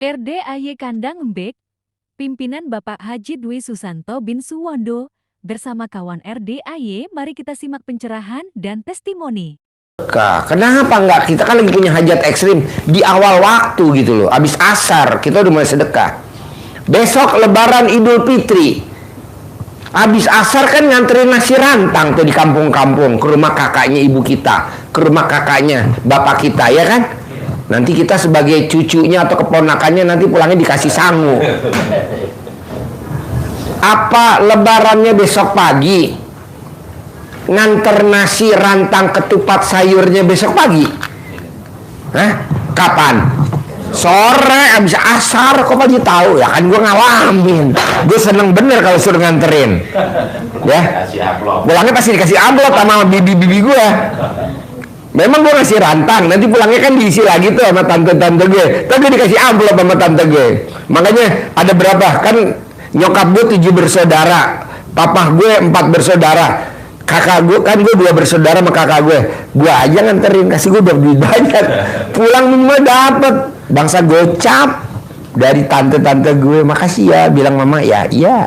RDAY Kandang Embek, pimpinan Bapak Haji Dwi Susanto bin Suwondo, bersama kawan RDAY, mari kita simak pencerahan dan testimoni. Kenapa enggak? Kita kan lagi punya hajat ekstrim di awal waktu gitu loh. Abis asar kita udah mulai sedekah. Besok lebaran Idul Fitri, abis asar kan nganterin nasi rantang tuh di kampung-kampung ke rumah kakaknya ibu kita, ke rumah kakaknya bapak kita, ya kan? Nanti kita sebagai cucunya atau keponakannya nanti pulangnya dikasih sangu. Apa lebarannya besok pagi, nganter nasi rantang ketupat sayurnya besok pagi? Hah? Kapan? Sore abis asar. Kok pagi tahu? Ya kan gue ngalamin. Gue seneng bener kalau suruh nganterin. Ya, pulangnya pasti dikasih amplop sama bibi-bibi gue. Memang gue ngasih rantang, nanti pulangnya kan diisi lagi tuh sama tante-tante gue. Tapi dikasih amplop sama tante gue. Makanya ada berapa? Kan nyokap gue 7 bersaudara, papa gue 4 bersaudara, kakak gue kan gue 2 bersaudara sama kakak gue. Gue aja nganterin, kasih gue duit banyak. Pulang minimal dapet bangsa gocap dari tante-tante gue. Makasih ya, bilang mama ya, iya.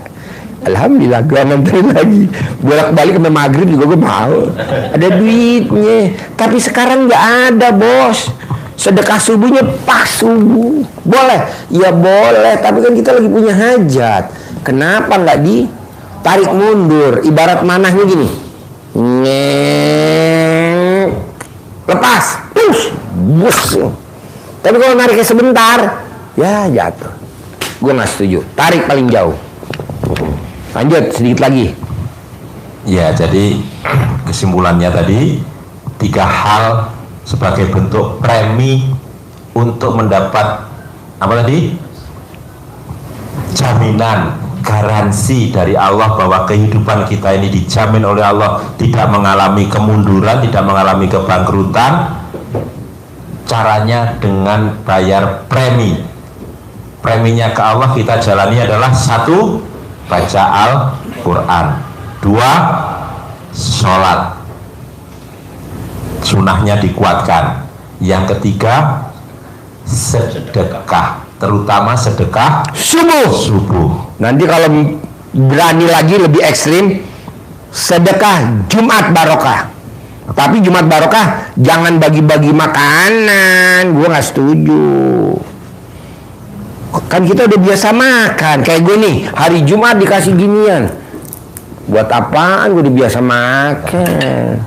Alhamdulillah gue nganterin lagi. Bolak-balik sampai maghrib juga gue mau. Ada duitnya. Tapi sekarang nggak ada, bos. Sedekah subuhnya pas subuh. Boleh? Ya boleh. Tapi kan kita lagi punya hajat. Kenapa nggak ditarik mundur? Ibarat manahnya gini. Lepas. Push. Bus. Tapi kalau nariknya sebentar, ya jatuh. Gue nggak setuju. Tarik paling jauh. Lanjut sedikit lagi. Ya, jadi kesimpulannya tadi 3 hal sebagai bentuk premi untuk mendapat apa tadi? Jaminan, garansi dari Allah bahwa kehidupan kita ini dijamin oleh Allah, tidak mengalami kemunduran, tidak mengalami kebangkrutan. Caranya dengan bayar premi. Preminya ke Allah kita jalani adalah 1, baca Al-Quran, 2, sholat, sunnahnya dikuatkan, yang ketiga sedekah, terutama sedekah subuh. Nanti kalau berani lagi lebih ekstrim, sedekah Jumat Barokah. Tapi Jumat Barokah jangan bagi-bagi makanan, gue nggak setuju. Kan kita udah biasa makan. Kayak gue nih, hari Jumat dikasih ginian. Buat apaan gue udah biasa makan?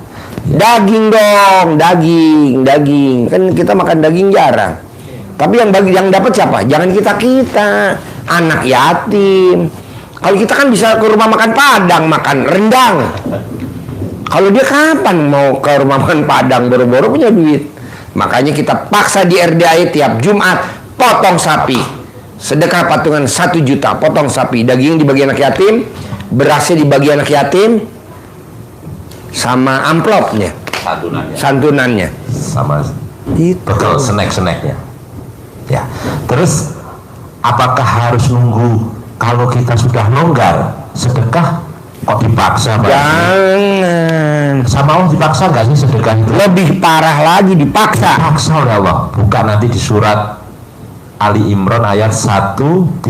Daging dong, daging. Kan kita makan daging jarang. Tapi yang dapat siapa? Jangan kita. Anak yatim. Kalau kita kan bisa ke rumah makan Padang, makan rendang. Kalau dia kapan mau ke rumah makan Padang, boro-boro punya duit. Makanya kita paksa di RDAY tiap Jumat potong sapi. Sedekah patungan 1 juta, potong sapi, daging dibagi anak yatim, berasnya dibagi anak yatim, sama amplopnya, santunannya, sama itu. bekal snack-snacknya. Ya, terus apakah harus nunggu kalau kita sudah longgar sedekah? Kok dipaksa, Pak? Jangan. Sama Allah dipaksa nggak sih sedekah itu? Lebih parah lagi dipaksa. Dipaksa oleh Allah. Bukan nanti di surat Ali Imran ayat 134.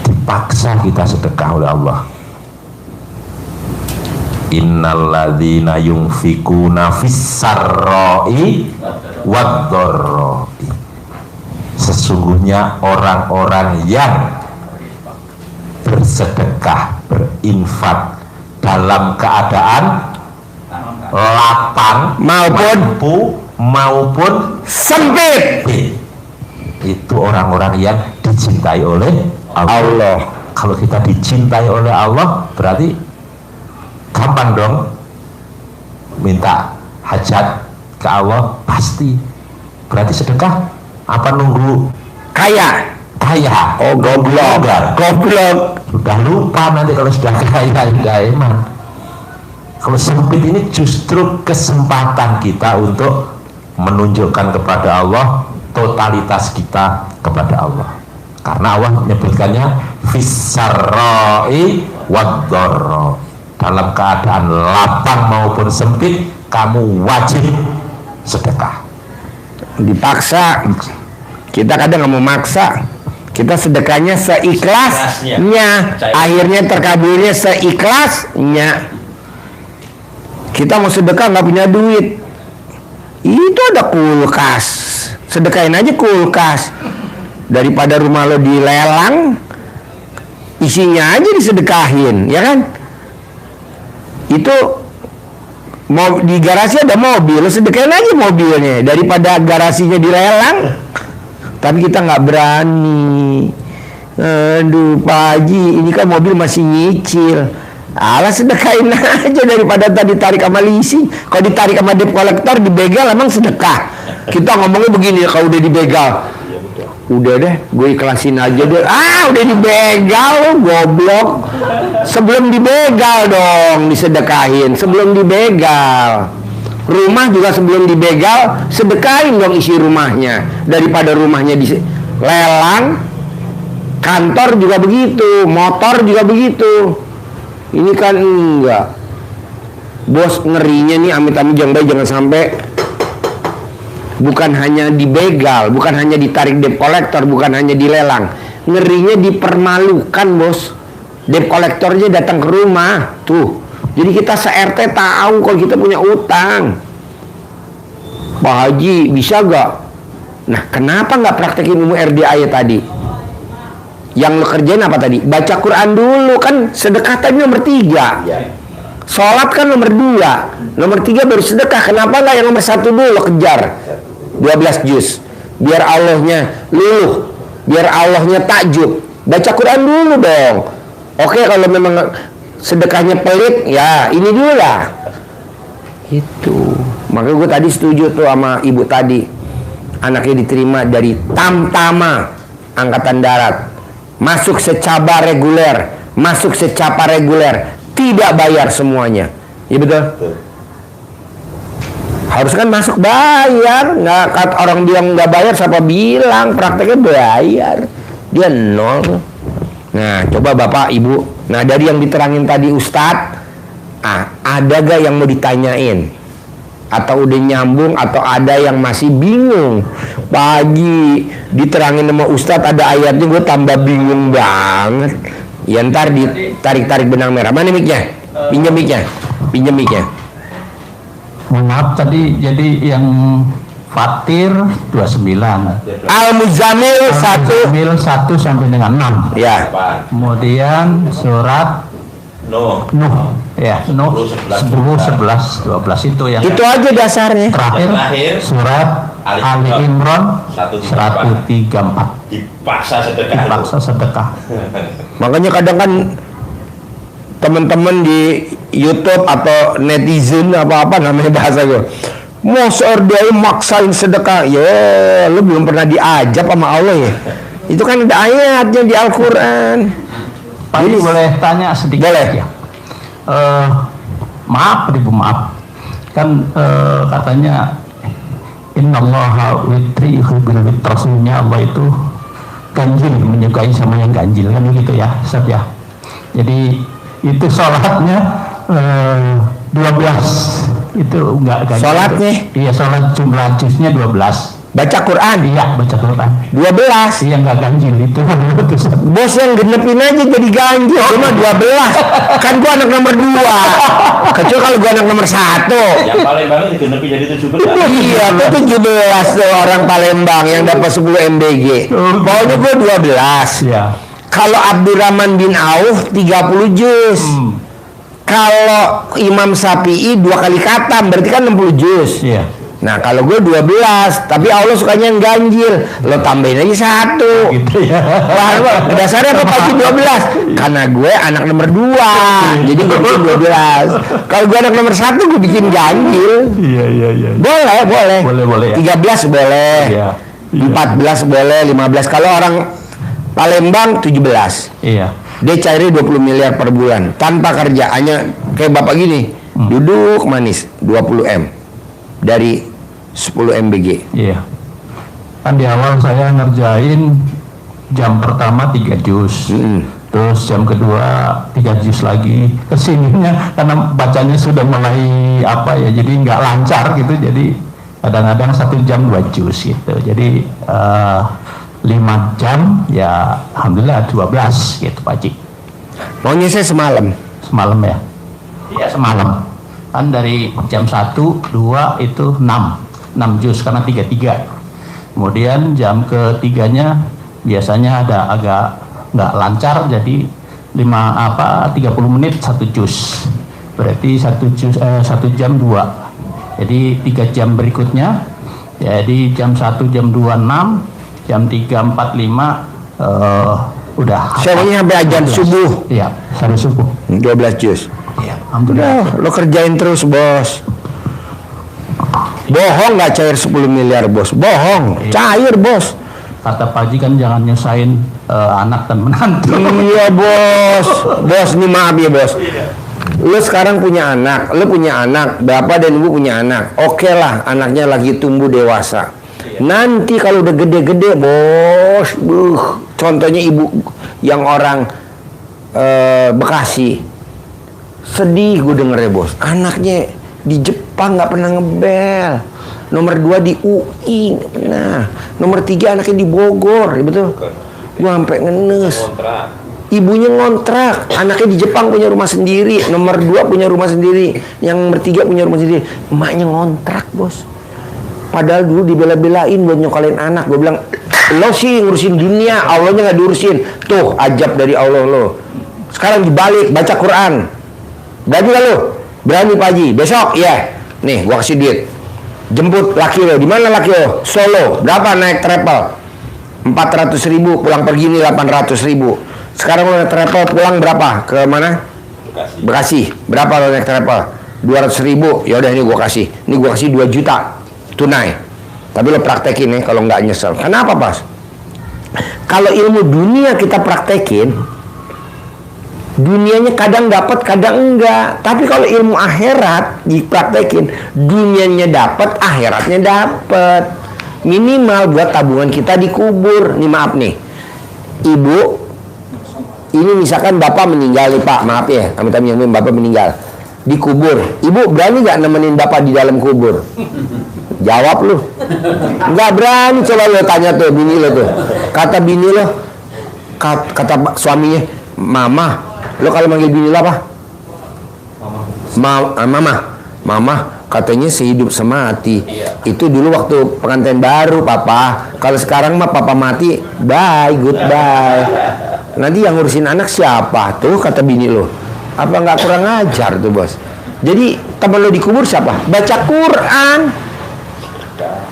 Dipaksa kita sedekah oleh Allah. Innalladzina yunfikuna fis-sarra'i wad-dharra'i. Sesungguhnya orang-orang yang bersedekah, berinfak dalam keadaan lapang maupun sempit, itu orang-orang yang dicintai oleh Allah. Kalau kita dicintai oleh Allah, berarti gampang dong minta hajat ke Allah, pasti. Berarti sedekah apa nunggu kaya? Oh, goblok. Sudah lupa nanti kalau sudah kaya, sudah iman. Kalau sempit ini justru kesempatan kita untuk menunjukkan kepada Allah totalitas kita kepada Allah. Karena Allah menyebutkannya fis-sarra'i wad-dharra'i. Dalam keadaan lapang maupun sempit, kamu wajib sedekah. Dipaksa. Kita kadang nggak mau maksa. Kita sedekahnya seikhlasnya. Akhirnya terkabulnya seikhlasnya. Kita mau sedekah nggak punya duit. Itu ada kulkas. Sedekahin aja kulkas. Daripada rumah lo dilelang, isinya aja disedekahin, ya kan? Itu mau di garasi ada mobil, lo sedekahin aja mobilnya daripada garasinya dilelang. Tapi kita nggak berani. Aduh Pak Haji, ini kan mobil masih nyicil. Alah sedekahin aja daripada tadi tarik sama leasing. Kalau ditarik sama debt collector dibegal emang sedekah. Kita ngomongnya begini, kalau udah dibegal, udah deh gue ikhlasin aja deh. Udah dibegal lo goblok. Sebelum dibegal dong disedekahin. Sebelum dibegal. Rumah juga sebelum dibegal sedekahin dong isi rumahnya. Daripada rumahnya dilelang. Kantor juga begitu, motor juga begitu. Ini kan enggak. Bos ngerinya nih amit-amit jangan sampai bukan hanya dibegal, bukan hanya ditarik debt collector, bukan hanya dilelang. Ngerinya dipermalukan, Bos. Debt collectornya datang ke rumah. Tuh. Jadi kita se-RT tahu kalau kita punya utang. Pak Haji, bisa gak? Nah, kenapa nggak praktekin ilmu RDA tadi? Yang lo kerjain apa tadi? Baca Quran dulu, kan sedekah tadi nomor 3. Sholat kan nomor 2. Nomor 3 baru sedekah. Kenapa nggak yang nomor 1 dulu lo kejar? 12 juz. Biar Allahnya luluh. Biar Allahnya takjub. Baca Quran dulu dong. Oke, kalau memang sedekahnya pelit, ya ini dulu lah. Itu. Makanya gue tadi setuju tuh sama ibu tadi. Anaknya diterima dari Tamtama Angkatan Darat. Masuk secaba reguler, masuk secapa reguler, tidak bayar semuanya. Iya betul? Harus kan masuk bayar. Nggak, kata orang bilang nggak bayar, siapa bilang prakteknya bayar? Dia nol. Nah, coba Bapak Ibu. Nah, dari yang diterangin tadi Ustadz, ada gak yang mau ditanyain? Atau udah nyambung, atau ada yang masih bingung? Pagi diterangin sama Ustadz ada ayatnya, gue tambah bingung banget. Ya ntar ditarik-tarik benang merah. Mana mic-nya? Pinjam mic-nya. Pinjam mic-nya. Maaf tadi, jadi yang Fatir 29, Al-Muzammil 1 sampai dengan 6. ya. Kemudian surat Nuh, ya, Nuh 10, 11, 12 itu yang Itu aja dasarnya. terakhir surat Ali Imran 134. Dipaksa sedekah. Dipaksa sedekah. Makanya kadang kan teman-teman di YouTube atau netizen apa-apa namanya bahasa gue, mau dia maksain sedekah. Ya, lu belum pernah diajak sama Allah ya. Itu kan ada ayatnya di Al-Quran. Pak Haji boleh tanya sedikit? Boleh. Ya. Maaf, Ibu, maaf. Kan katanya Innallaha witri yuhibbul witr, rasulnya Allah itu ganjil, menyukai sama yang ganjil, kan begitu ya, Ustaz ya. Jadi itu sholatnya 12 itu enggak ganjil. Sholatnya? Iya, sholat jumlah juznya 12. Baca Quran. Iya, baca Quran 12. Iya, enggak ganjil itu. Bos yang genepin aja jadi ganjil. Cuma 12. Kan gua anak nomor 2. Kecuali kalau gua anak nomor 1. Yang paling banget digenepi jadi 17. Iya, itu 17 tuh orang Palembang yang dapat 10 MBG. Pokoknya gua 12. Iya. Kalau Abdurrahman bin Auf 30 juz. Kalau Imam Syafi'i 2 kali khatam, berarti kan 60 juz. Iya. Nah, kalau gue 12, tapi Allah sukanya yang ganjil. Lo tambahin aja 1. Gitu ya. Wah, dasarnya apa pasti 12? Karena gue anak nomor 2. Jadi gue bikin 12. Kalau gue anak nomor 1, gue bikin ganjil. Iya. Boleh. Boleh ya. 13 boleh. Iya. 14 boleh, 15. Kalau orang Palembang 17. Iya. Dia cairnya 20 miliar per bulan tanpa kerja, hanya kayak bapak gini, duduk manis 20 M dari 10 MBG. Iya. Kan di awal saya ngerjain jam pertama 3 juz. Terus jam kedua 3 juz lagi. Kesininya karena bacanya sudah mulai apa ya, jadi nggak lancar gitu. Jadi kadang-kadang 1 jam 2 juz gitu. Jadi 5 jam ya alhamdulillah 12 gitu Pak Haji. Maunya saya semalam. Semalam ya? Iya semalam. Kan dari jam 1, 2 itu 6 juz karena 3. Kemudian jam ketiganya biasanya ada agak nggak lancar, jadi 30 menit 1 juz. Berarti 1 jam 2. Jadi 3 jam berikutnya, jadi jam 1, jam 2, 6, jam 3, 4, 5 udah. Saya maunya sampai azan 12. subuh. Iya, sampai subuh. 12 juz. Iya, alhamdulillah. Udah, lo kerjain terus bos. Bohong nggak cair 10 miliar bos. Bohong, cair bos. Kata Pak Haji kan jangan nyusahin anak dan menantu. Iya bos. Bos nih maaf ya bos. Lo sekarang punya anak, lo punya anak, bapak dan ibu punya anak. Oke lah, anaknya lagi tumbuh dewasa. Nanti kalau udah gede-gede bos, contohnya ibu yang orang Bekasi, sedih gue denger ya bos. Anaknya di Jepang nggak pernah ngebel. Nomor 2 di UI nggak pernah. Nomor 3 anaknya di Bogor, ya betul. Gue sampai ngenes. Ibunya ngontrak, anaknya di Jepang punya rumah sendiri, nomor 2 punya rumah sendiri, yang nomor 3 punya rumah sendiri, emaknya ngontrak bos. Padahal dulu dibela-belain buat nyokalin anak. Gue bilang, lo sih ngurusin dunia, Allahnya nggak diurusin. Tuh ajab dari Allah lo. Sekarang dibalik, baca Quran. Berani gak lo? Berani Pak Haji? Besok? Iya. Nih, gue kasih duit. Jemput laki lo. Di mana laki lo? Solo. Berapa naik travel? 400.000, pulang pergi ini 800.000. Sekarang lo naik travel pulang berapa? Ke mana? Bekasi. Berapa lo naik travel? 200.000. Ya udah ini gue kasih. Ini gue kasih 2 juta tunai. Tapi lo praktekin ya kalau nggak nyesel. Kenapa pas? Kalau ilmu dunia kita praktekin, dunianya kadang dapat, kadang enggak. Tapi kalau ilmu akhirat dipraktekin, dunianya dapat, akhiratnya dapat. Minimal buat tabungan kita dikubur. Nih maaf nih, ibu. Ini misalkan bapak meninggal nih pak, maaf ya, kami bapak meninggal, dikubur. Ibu berani nggak nemenin bapak di dalam kubur? Jawab lu. Nggak berani. Coba lo tanya tuh bini lo tuh. Kata bini lo, kata suaminya, mama. Lo kalau manggil bini lo apa? Mama. Katanya sehidup semati. Itu dulu waktu pengantin baru papa. Kalau sekarang mah papa mati, bye, goodbye. Nanti yang ngurusin anak siapa? Tuh kata bini lo. Apa nggak kurang ajar tuh bos? Jadi teman lo dikubur siapa? Baca Quran,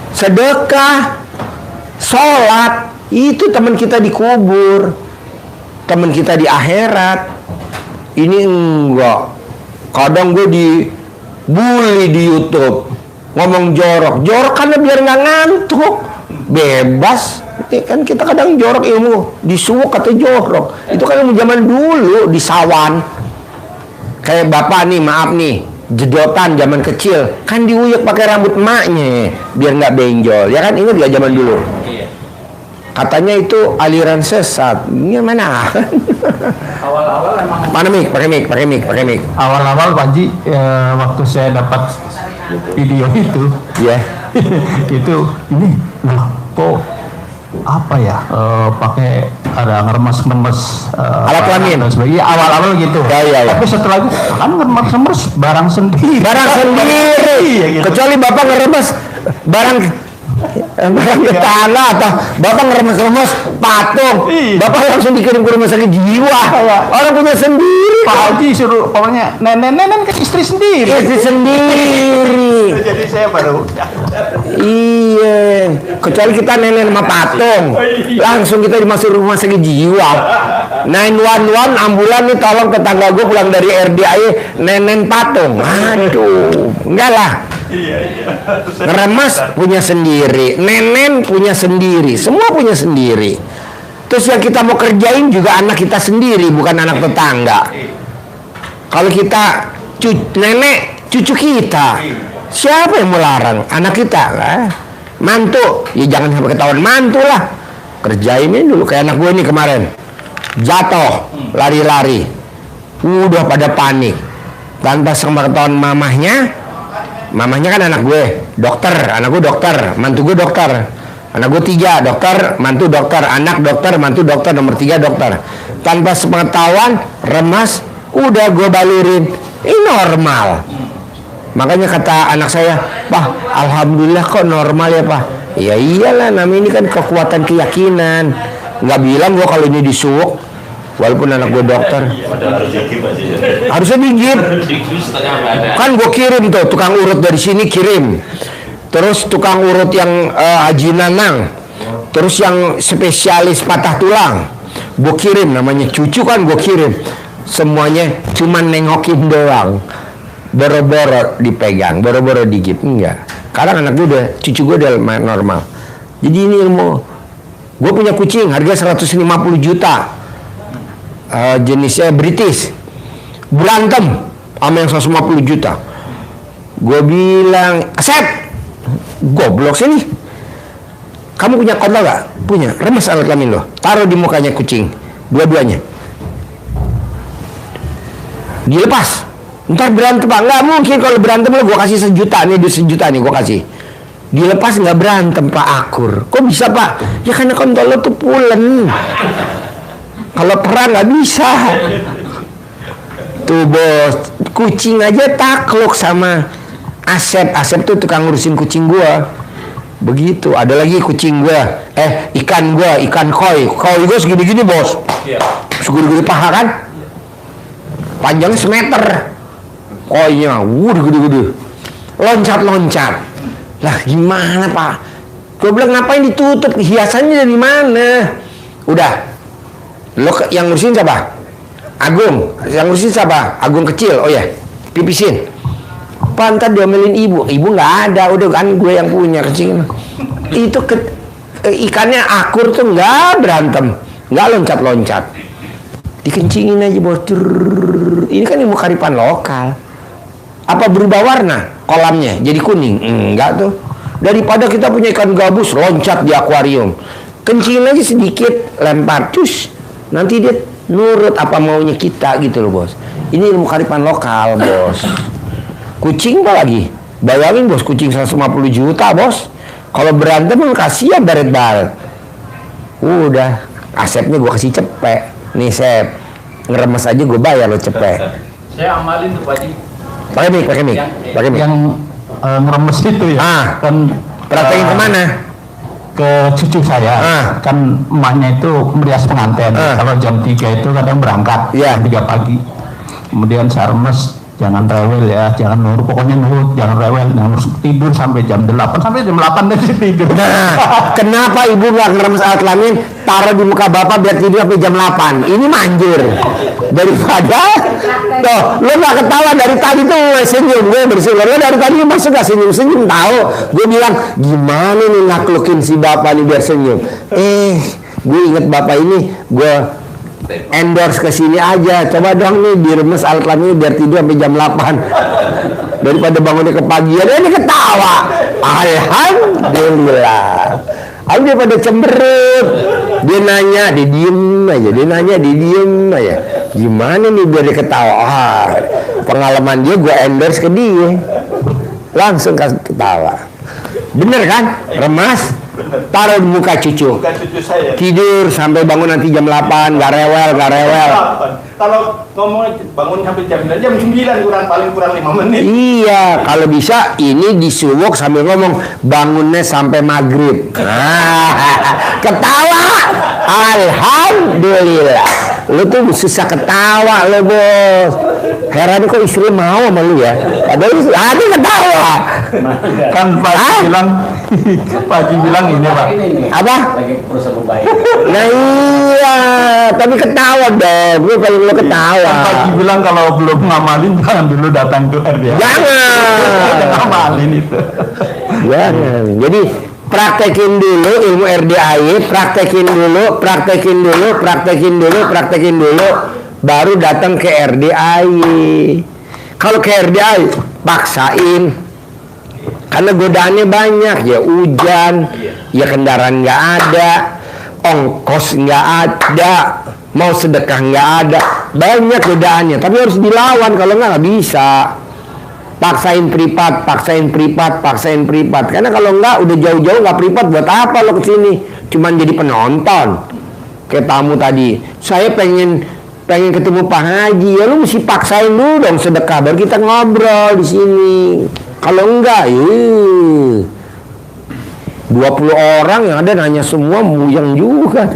sedekah, sholat. Itu teman kita dikubur. Teman kita di akhirat. Ini enggak. Kadang gue dibully di YouTube, ngomong jorok karena biar nggak ngantuk, bebas. Kan kita kadang jorok ilmu, disuwuk kata jorok. Itu kan ilmu zaman dulu di sawan. Kayak bapak nih, maaf nih, jedotan zaman kecil, kan diuyuk pakai rambut emaknya biar nggak benjol. Ya kan, ingat gak zaman dulu? Katanya itu aliran sesat. Gimana? Awal-awal emang. Mana mik? Pakai mik. Awal-awal Pak Haji, waktu saya dapat video itu, Ya. itu ini loh kok apa ya, pakai ada ngeremes Alat kelamin. dan sebagainya. Awal-awal gitu. Ya. Tapi setelah itu kan ngeremes barang sendiri. Iya, gitu. Kecuali bapak ngeremes barang tanah atau bapak ngeremes patung, Iya. bapak langsung dikirim ke rumah sakit jiwa. Orang punya sendiri. Pak Haji suruh pokoknya nenek kan istri sendiri. Istri sendiri. Jadi saya baru. Iya. Kecuali kita nenek sama patung, langsung kita dimasuk rumah sakit jiwa. 911 ambulan nih, tolong tetangga gue pulang dari RDAI nenek patung. Aduh, enggak lah. Ngeremas punya sendiri, nenen punya sendiri, semua punya sendiri. Terus yang kita mau kerjain juga anak kita sendiri, bukan anak tetangga. Kalau kita nenek cucu kita, siapa yang mau larang? Anak kita lah. Mantu, ya jangan sampai ketahuan mantu lah. Kerjainnya dulu. Kayak anak gue nih kemarin, jatuh, lari-lari, udah pada panik. Tanpa sama ketahuan mamahnya, mamanya kan anak gue dokter, anak gue dokter, mantu gue dokter, anak gue 3 dokter, mantu dokter, anak dokter, mantu dokter, nomor 3 dokter. Tanpa sepengetahuan remas, udah gue balurin, ini normal. Makanya kata anak saya, Pak, alhamdulillah kok normal ya Pak. Ya iyalah, namanya ini kan kekuatan keyakinan. Nggak bilang gue kalau ini disuuk, walaupun anak gue dokter. Harusnya digigit. Kan gue kirim tuh tukang urut dari sini kirim. Terus tukang urut yang Haji Nanang. Terus yang spesialis patah tulang, gue kirim, namanya cucu kan gue kirim. Semuanya cuman nengokin doang. Boro-boro dipegang, boro-boro digigit, enggak. Sekarang anak gue udah, cucu gue udah normal. Jadi ini ilmu. Gue punya kucing, harga 150 juta. Jenisnya British. Berantem sama yang 150 juta. Gue bilang, Asep, goblok sini. Kamu punya kontol gak? Punya. Remes alat kelamin lo. Taruh di mukanya kucing. Dua-duanya. Dilepas. Ntar berantem Pak, nggak mungkin kalau berantem lo gue kasih 1 juta nih, 1 juta nih gue kasih. Dilepas nggak berantem Pak, akur. Kok bisa Pak? Ya karena kontol lo tuh pulen. Kalau perang nggak bisa. Tuh bos, kucing aja takluk sama Asep. Asep tuh tukang ngurusin kucing gue. Begitu. Ada lagi kucing gue, ikan gue, ikan koi. Koi gue segini-gini bos. Segini-gini paha kan? Panjangnya semeter. Koinya, gede-gede, loncat-loncat. Lah gimana Pak? Gue bilang ngapain ditutup? Hiasannya dari mana? Udah, lo yang ngurusin siapa? Agung. Yang ngurusin siapa? Agung kecil. Oh ya, pipisin. Pak, ntar diomelin ibu. Ibu nggak ada, udah kan gue yang punya kucing. Itu ikannya akur tuh nggak berantem, nggak loncat-loncat. Dikencingin aja bos. Ini kan ilmu kearifan lokal. Apa berubah warna kolamnya jadi kuning? Enggak tuh. Daripada kita punya ikan gabus loncat di akuarium, kencingin aja sedikit, lempar cus, nanti dia nurut apa maunya kita gitu loh bos. Ini ilmu kearifan lokal bos. Kucing apa lagi? Bayangin bos, kucing 150 juta bos. Kalau berantem kan kasihan baret bal. Udah, Asepnya gue kasih cepet. Nih Sep, ngeremes aja gue bayar lo cepet. Saya amalin tuh Pak Haji. Pakai mic. Yang ngeremes itu ya. Kan Praktekin kemana? Ke cucu saya. Kan emaknya itu merias pengantin. Kalau jam 3 itu kadang berangkat. Jam 3 pagi. Kemudian saya remes, jangan rewel ya, jangan nurut, pokoknya nurut, jangan rewel, jangan tidur sampai jam 8 dia tidur. Nah, kenapa ibu nggak ngeremes alat kelamin, taruh di muka bapak biar tidur sampai jam 8? Ini manjur. Daripada tuh, lo nggak ketawa dari tadi tuh senyum, gue bersyukur. Lo dari tadi masuk gak senyum tahu? Gue bilang gimana nih naklukin si bapak nih biar senyum. Gue inget bapak ini, gue endorse ke sini aja. Coba dong nih diremes alat kelamin biar tidur sampai jam 8. Daripada bangunnya ke pagi ya ini ketawa. Alhamdulillah. Aku daripada cemberut. Dia nanya, dia diem aja. Dia nanya, dia diem aja. Gimana nih biar dia ketawa? Pengalaman dia gue endorse ke dia. Langsung kasih ketawa. Bener kan? Remas, taruh di muka cucu. Tidur sampai bangun nanti jam 8, gak rewel. Kalau ngomong bangun sampai jam 9 kurang 5 menit. Iya, kalau bisa ini disuwuk sambil ngomong bangunnya sampai maghrib. Ketawa. Alhamdulillah. Lu tuh susah ketawa lo bos. Heran kok istri mau sama lu ya. Padahal ada ketawa. Kan Pak Haji bilang ini Pak. Apa? Nah iya, tapi ketawa dong. Gue paling lo ketawa. Kan Pak Haji bilang kalau belum ngamalin jangan dulu datang ke RDA. Jangan. Ngamalin itu. Jangan. Jadi praktekin dulu ilmu RDAY, praktekin dulu, baru datang ke RDAY. Kalau ke RDAY paksain, karena godaannya banyak ya, hujan, ya kendaraan nggak ada, ongkos nggak ada, mau sedekah nggak ada, banyak godaannya. Tapi harus dilawan, kalau nggak bisa. paksain privat, karena kalau enggak udah jauh-jauh nggak privat, buat apa lo kesini, cuman jadi penonton. Kayak tamu tadi, saya pengen ketemu Pak Haji, ya lu mesti paksain dulu dong sedekah, baru kita ngobrol di sini. Kalau enggak, 20 orang yang ada nanya semua, muyang juga.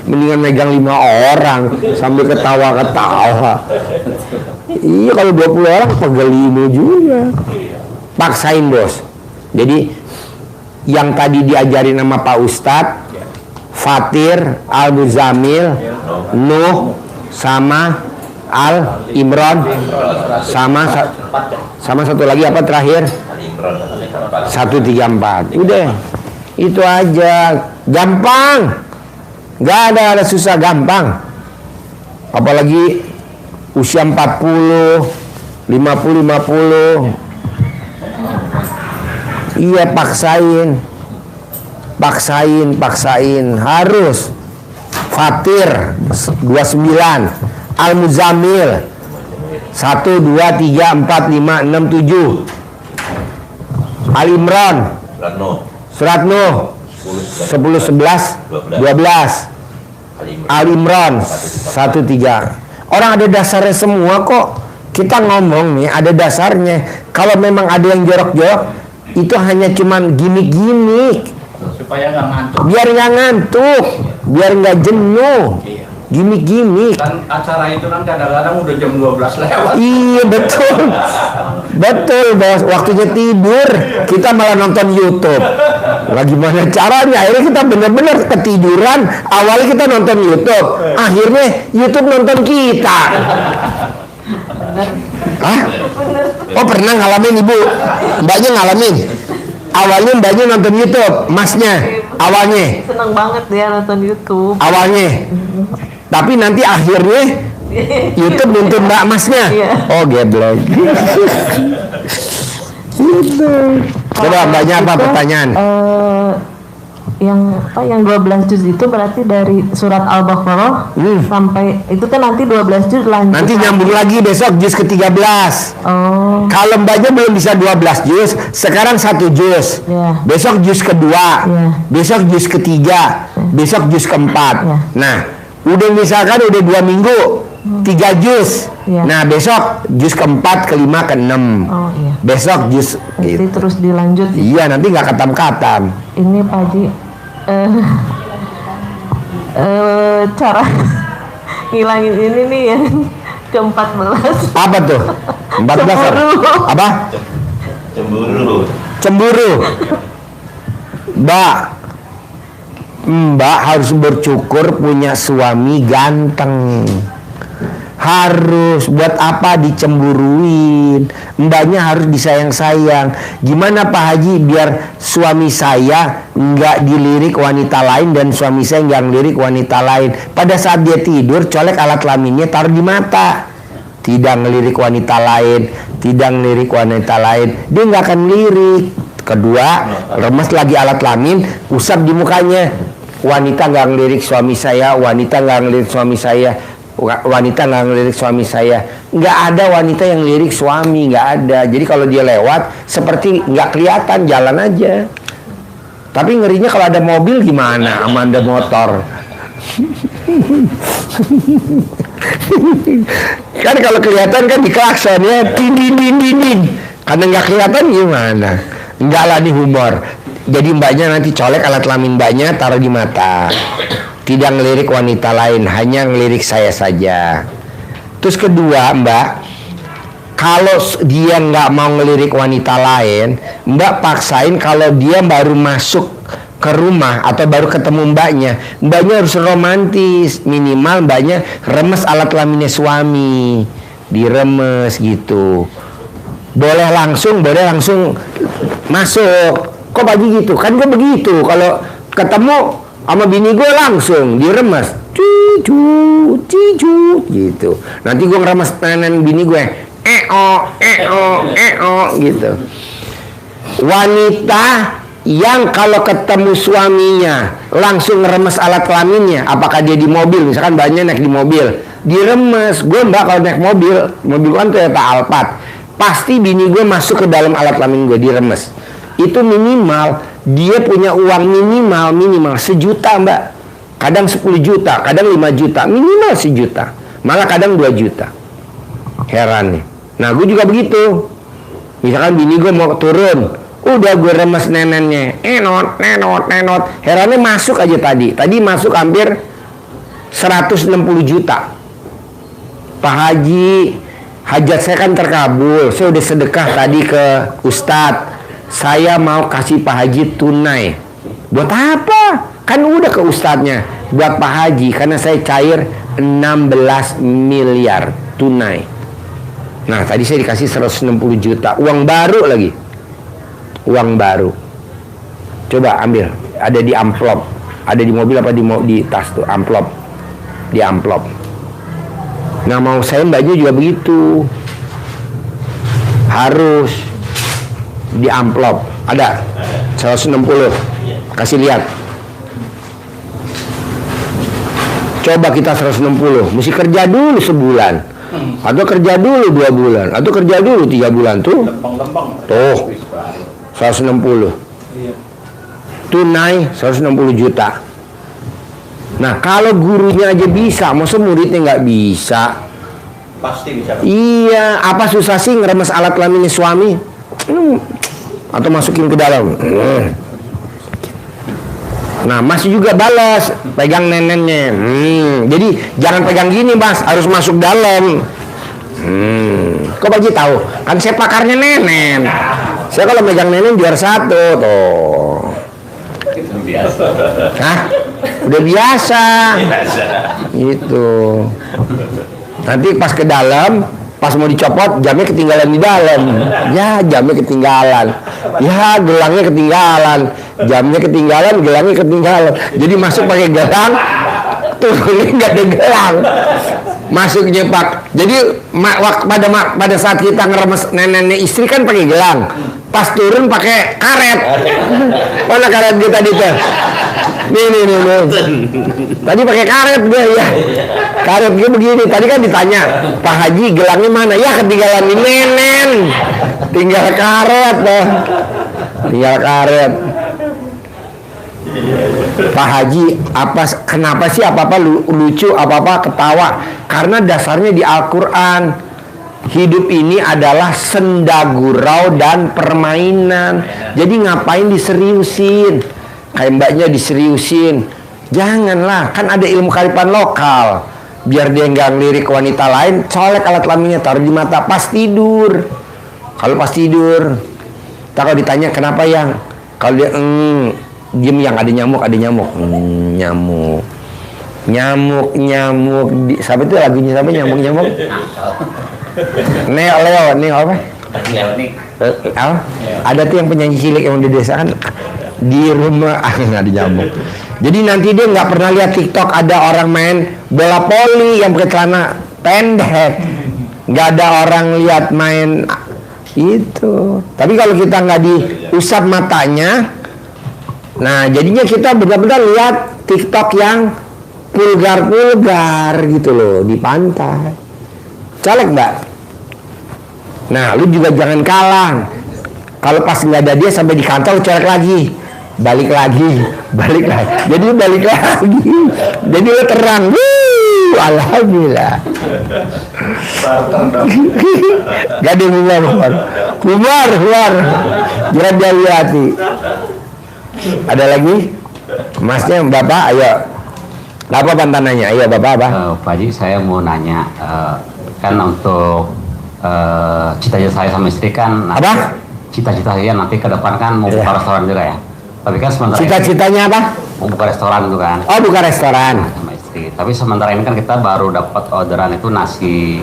Mendingan megang 5 orang sambil ketawa-ketawa. Iya, kalau 20 orang pegelimu juga. Paksain bos. Jadi yang tadi diajarin sama Pak Ustadz, Fatir, Al-Muzamil, Nuh, sama Al Imran, sama satu lagi apa terakhir? 134. Udah, itu aja, gampang, nggak ada susah, gampang. Apalagi usia 40, 50. Iya, paksain, harus. Fatir 29, Al-Muzamil 1, 2, 3, 4, 5, 6, 7. Al-Imran, Surat Nuh 10, 11, 12. Al-Imran 1, 3. Orang ada dasarnya semua kok. Kita ngomong nih ada dasarnya. Kalau memang ada yang jorok-jorok, itu hanya cuman gimmick-gimmick supaya nggak ngantuk. Biar nggak ngantuk, biar nggak jenuh. Gimmick-gimmick. Kan acara itu kan kadang-kadang udah jam 12 lewat. Iya, betul bos. Waktunya tidur, kita malah nonton YouTube. Lah gimana caranya? Akhirnya kita benar-benar ketiduran. Awalnya kita nonton YouTube, akhirnya YouTube nonton kita. Hah? Oh, pernah ngalamin ibu? Mbaknya ngalamin? Awalnya mbaknya nonton YouTube, masnya awalnya seneng banget dia nonton YouTube awalnya, tapi nanti akhirnya YouTube nuntun mbak masnya. Oh, geblek. Gitu. Coba mbaknya apa pertanyaan? Yang 12 juz itu berarti dari surat Al-Baqarah sampai itu kan nanti 12 juz lanjut. Nanti nyambung lagi besok juz ke-13. Oh. Kalau mbaknya belum bisa 12 juz, sekarang 1 juz. Yeah. Besok juz kedua. Yeah. Besok juz ketiga. Besok juz keempat. Yeah. Nah, udah misalkan udah 2 minggu 3 juz. Yeah. Nah, besok juz keempat, kelima, keenam. Oh iya. Besok juz Nanti terus dilanjut. Iya, nanti nggak katam-katam. Ini Pak Haji, cara ngilangin ini nih yang ke-14. Apa tuh? 14 Cemburu. apa? Cemburu. Mbak harus bersyukur punya suami ganteng. Harus, buat apa dicemburuin? Mbaknya harus disayang-sayang. Gimana Pak Haji biar suami saya nggak dilirik wanita lain dan suami saya nggak ngelirik wanita lain? Pada saat dia tidur, colek alat kelaminnya taruh di mata. Tidak ngelirik wanita lain, dia nggak akan ngelirik. Kedua, remes lagi alat kelamin, usap di mukanya. Wanita nggak ngelirik suami saya, wanita nggak ngelirik suami saya. Nggak ada wanita yang lirik suami, nggak ada. Jadi kalau dia lewat seperti nggak kelihatan, jalan aja. Tapi ngerinya kalau ada mobil gimana? Sama ada motor. Kan kalau kelihatan kan diklakson ya, din. Karena nggak kelihatan gimana? Enggak lah, ini humor. Jadi mbaknya nanti colek alat kelamin mbaknya, taruh di mata. Tidak ngelirik wanita lain, hanya ngelirik saya saja. Terus kedua, mbak, kalau dia nggak mau ngelirik wanita lain, mbak paksain kalau dia baru masuk ke rumah atau baru ketemu mbaknya harus romantis. Minimal mbaknya remes alat kelaminnya suami, diremes gitu. Boleh langsung masuk. Kok bagi gitu? Kan gue begitu. Kalau ketemu sama bini gue langsung diremes, cicu gitu. Nanti gue ngeremes tangan bini gue, gitu. Wanita yang kalau ketemu suaminya langsung ngeremes alat kelaminnya, apakah dia di mobil, misalkan banyak naik di mobil, diremes. Gue mbak kalau naik mobil kan Toyota Alphard, pasti bini gue masuk ke dalam alat kelamin gue, diremes. Itu minimal dia punya uang minimal 1 juta mbak, kadang 10 juta, kadang 5 juta, minimal 1 juta, malah kadang 2 juta. Heran nih. Nah gue juga begitu, misalkan bini gue mau turun, udah gue remes nenennya, nenot. Herannya masuk aja tadi masuk hampir 160 juta. Pak Haji, hajat saya kan terkabul, saya udah sedekah tadi ke Ustadz, saya mau kasih Pak Haji tunai. Buat apa? Kan udah ke Ustadznya. Buat Pak Haji, karena saya cair 16 miliar tunai. Nah tadi saya dikasih 160 juta, uang baru lagi, uang baru. Coba ambil, ada di amplop, ada di mobil apa di tas tuh, amplop, di amplop. Nah mau saya mbaknya juga begitu, harus di amplop, ada 160, kasih lihat. Coba kita 160, mesti kerja dulu sebulan, atau kerja dulu 2 bulan, atau kerja dulu 3 bulan tuh. Tuh 160 tunai 160 juta. Nah kalau gurunya aja bisa, masa muridnya nggak bisa? Pasti bisa. Iya, apa susah sih ngeremes alat kelaminnya suami? Atau masukin ke dalam. Nah masih juga balas, pegang nenennya. Jadi jangan pegang gini mas, harus masuk dalam. Kok Pak Haji tahu? Kan saya pakarnya nenen. Saya kalau megang nenen juara 1 tuh. Hah? Udah biasa. Gitu. Nanti pas ke dalam, pas mau dicopot, jamnya ketinggalan di dalam. Ya, jamnya ketinggalan. Ya, gelangnya ketinggalan. Jamnya ketinggalan, gelangnya ketinggalan. Jadi masuk pakai gelang, turunnya nggak ada gelang. Masuknya pak. Jadi pada saat kita ngeremes neneknya istri kan pakai gelang. Pas turun pakai karet. Mana karet kita tadi tuh? Nih. Tadi pakai karet dia ya. Karet dia begini. Tadi kan ditanya, Pak Haji gelangnya mana? Ya ketinggalan di nenen. Tinggal karet dah. Tinggal karet. Pak Haji, kenapa sih apa-apa lucu, apa-apa ketawa? Karena dasarnya di Al-Quran. Hidup ini adalah senda gurau dan permainan. Jadi ngapain diseriusin? Kayak mbaknya diseriusin. Janganlah, kan ada ilmu kearifan lokal. Biar dia nggak ngelirik wanita lain, colek alat kelaminnya, taruh di mata pas tidur. Kalau pas tidur, kalau ditanya kenapa yang, kalau dia diem yang ada nyamuk, nyamuk. Siapa itu lagunya siapa nyamuk? Leo apa? Ada tuh yang penyanyi cilik yang di desa kan di rumah ada nyamuk. Jadi nanti dia nggak pernah lihat TikTok ada orang main bola voli yang pakai celana pendek, nggak ada orang lihat main itu. Tapi kalau kita nggak diusap matanya, nah jadinya kita benar-benar lihat TikTok yang vulgar gitu loh di pantai. Colek mbak. Nah lu juga jangan kalah. Kalau pas nggak ada dia sampai di kantor colek lagi, balik lagi. Jadi balik lagi. Jadi lu terang. Alhamdulillah. Gak ada Umar. Jangan dia lihati. Ada lagi? Masnya bapak, ayo. Apa pantananya? Ayo bapak apa? Pak Haji, saya mau nanya. Kan untuk cita-cita saya sama istri kan apa? Cita-cita saya nanti ke depan kan mau buka restoran juga ya. Tapi kan sementara cita-citanya apa? Mau buka restoran juga kan. Oh, buka restoran. Sama istri. Tapi sementara ini kan kita baru dapat orderan itu nasi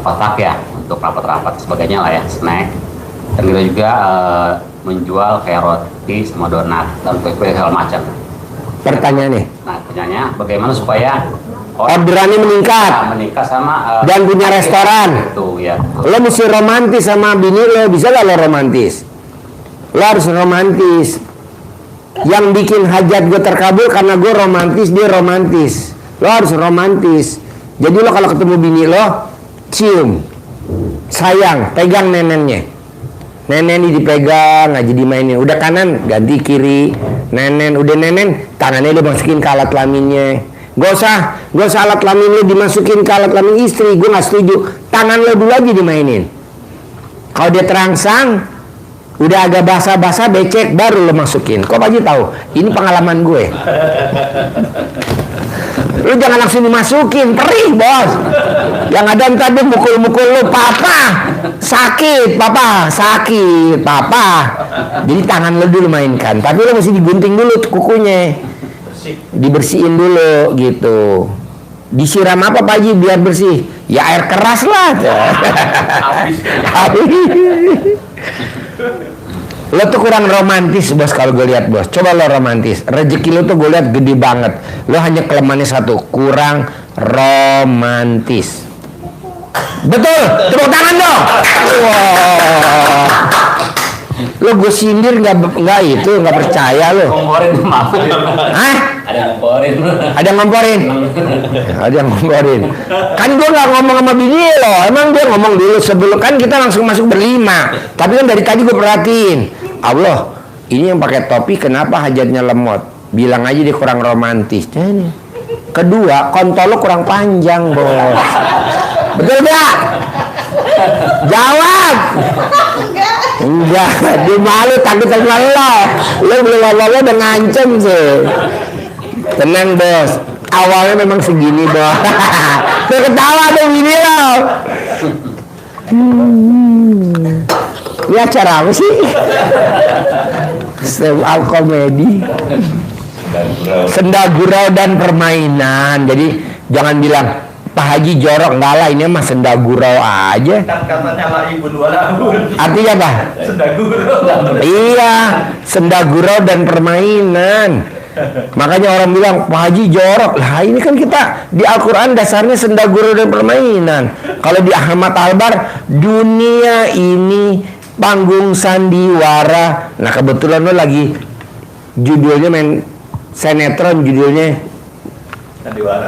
kotak ya untuk rapat-rapat sebagainya lah ya, snack. Dan kita juga menjual kayak roti sama donat dan kue-kue segala macam. Pertanyaan nih. Nah, pertanyaannya bagaimana supaya orderannya meningkat sama dan punya restoran. Itu ya. Lo mesti romantis sama bini lo, bisa gak lo romantis? Lo harus romantis. Yang bikin hajat gue terkabul karena gue romantis, dia romantis. Lo harus romantis. Jadi lo kalau ketemu bini lo, cium. sayang, pegang nenennya. Nenen ini dipegang, nggak jadi mainin. Udah kanan, ganti kiri. Nenen, udah nenen, tangannya lu masukin ke alat kelaminnya. Gak usah alat kelamin lu dimasukin ke alat kelamin istri. Gue nggak setuju. Tangan lu dulu aja dimainin. Kalau dia terangsang, udah agak basah-basah, becek, baru lu masukin. Kok Pak Haji tahu? Ini pengalaman gue. Lu jangan langsung dimasukin, perih bos. Yang ada ntar dia mukul-mukul lu, papa sakit, jadi tangan lu dulu mainkan, tapi lu mesti digunting dulu kukunya, dibersihin dulu gitu. Disiram apa Pak Haji biar bersih? Ya air keras lah. Lo tuh kurang romantis bos kalau gue lihat bos. Coba lo romantis. Rezeki lo tuh gue lihat gede banget. Lo hanya kelemahannya satu, kurang romantis. Betul, tepuk tangan dong. Wow. Lo gue sindir nggak percaya lo. Ngomporin maaf. Hah? Ada ngomporin. Ada yang ngomporin. Kan gue nggak ngomong sama bini lo. Emang dia ngomong dulu sebelum kan kita langsung masuk berlima. Tapi kan dari tadi gue perhatiin. Allah, ini yang pakai topi kenapa hajatnya lemot? Bilang aja dia kurang romantis. Kedua, kontol lo kurang panjang bos. Betul gak? Jawab. Enggak, dia malu takut sama lo. Lo belum ngomong udah ngancem sih. Tenang bos, awalnya memang segini bos. Tuh ketawa dong ini lo. Ini acara apa sih? Soal komedi. Senda gurau dan permainan. Jadi jangan bilang Pak Haji jorok, enggak lah, ini mah senda gurau aja. Katanya lah ibu walaupun. Artinya apa? Senda gurau. Iya, senda gurau dan permainan. Makanya orang bilang Pak Haji jorok. Lah ini kan kita di Al-Quran dasarnya senda gurau dan permainan. Kalau di Ahmad Albar, dunia ini panggung sandiwara. Nah kebetulan lo lagi judulnya main sinetron, judulnya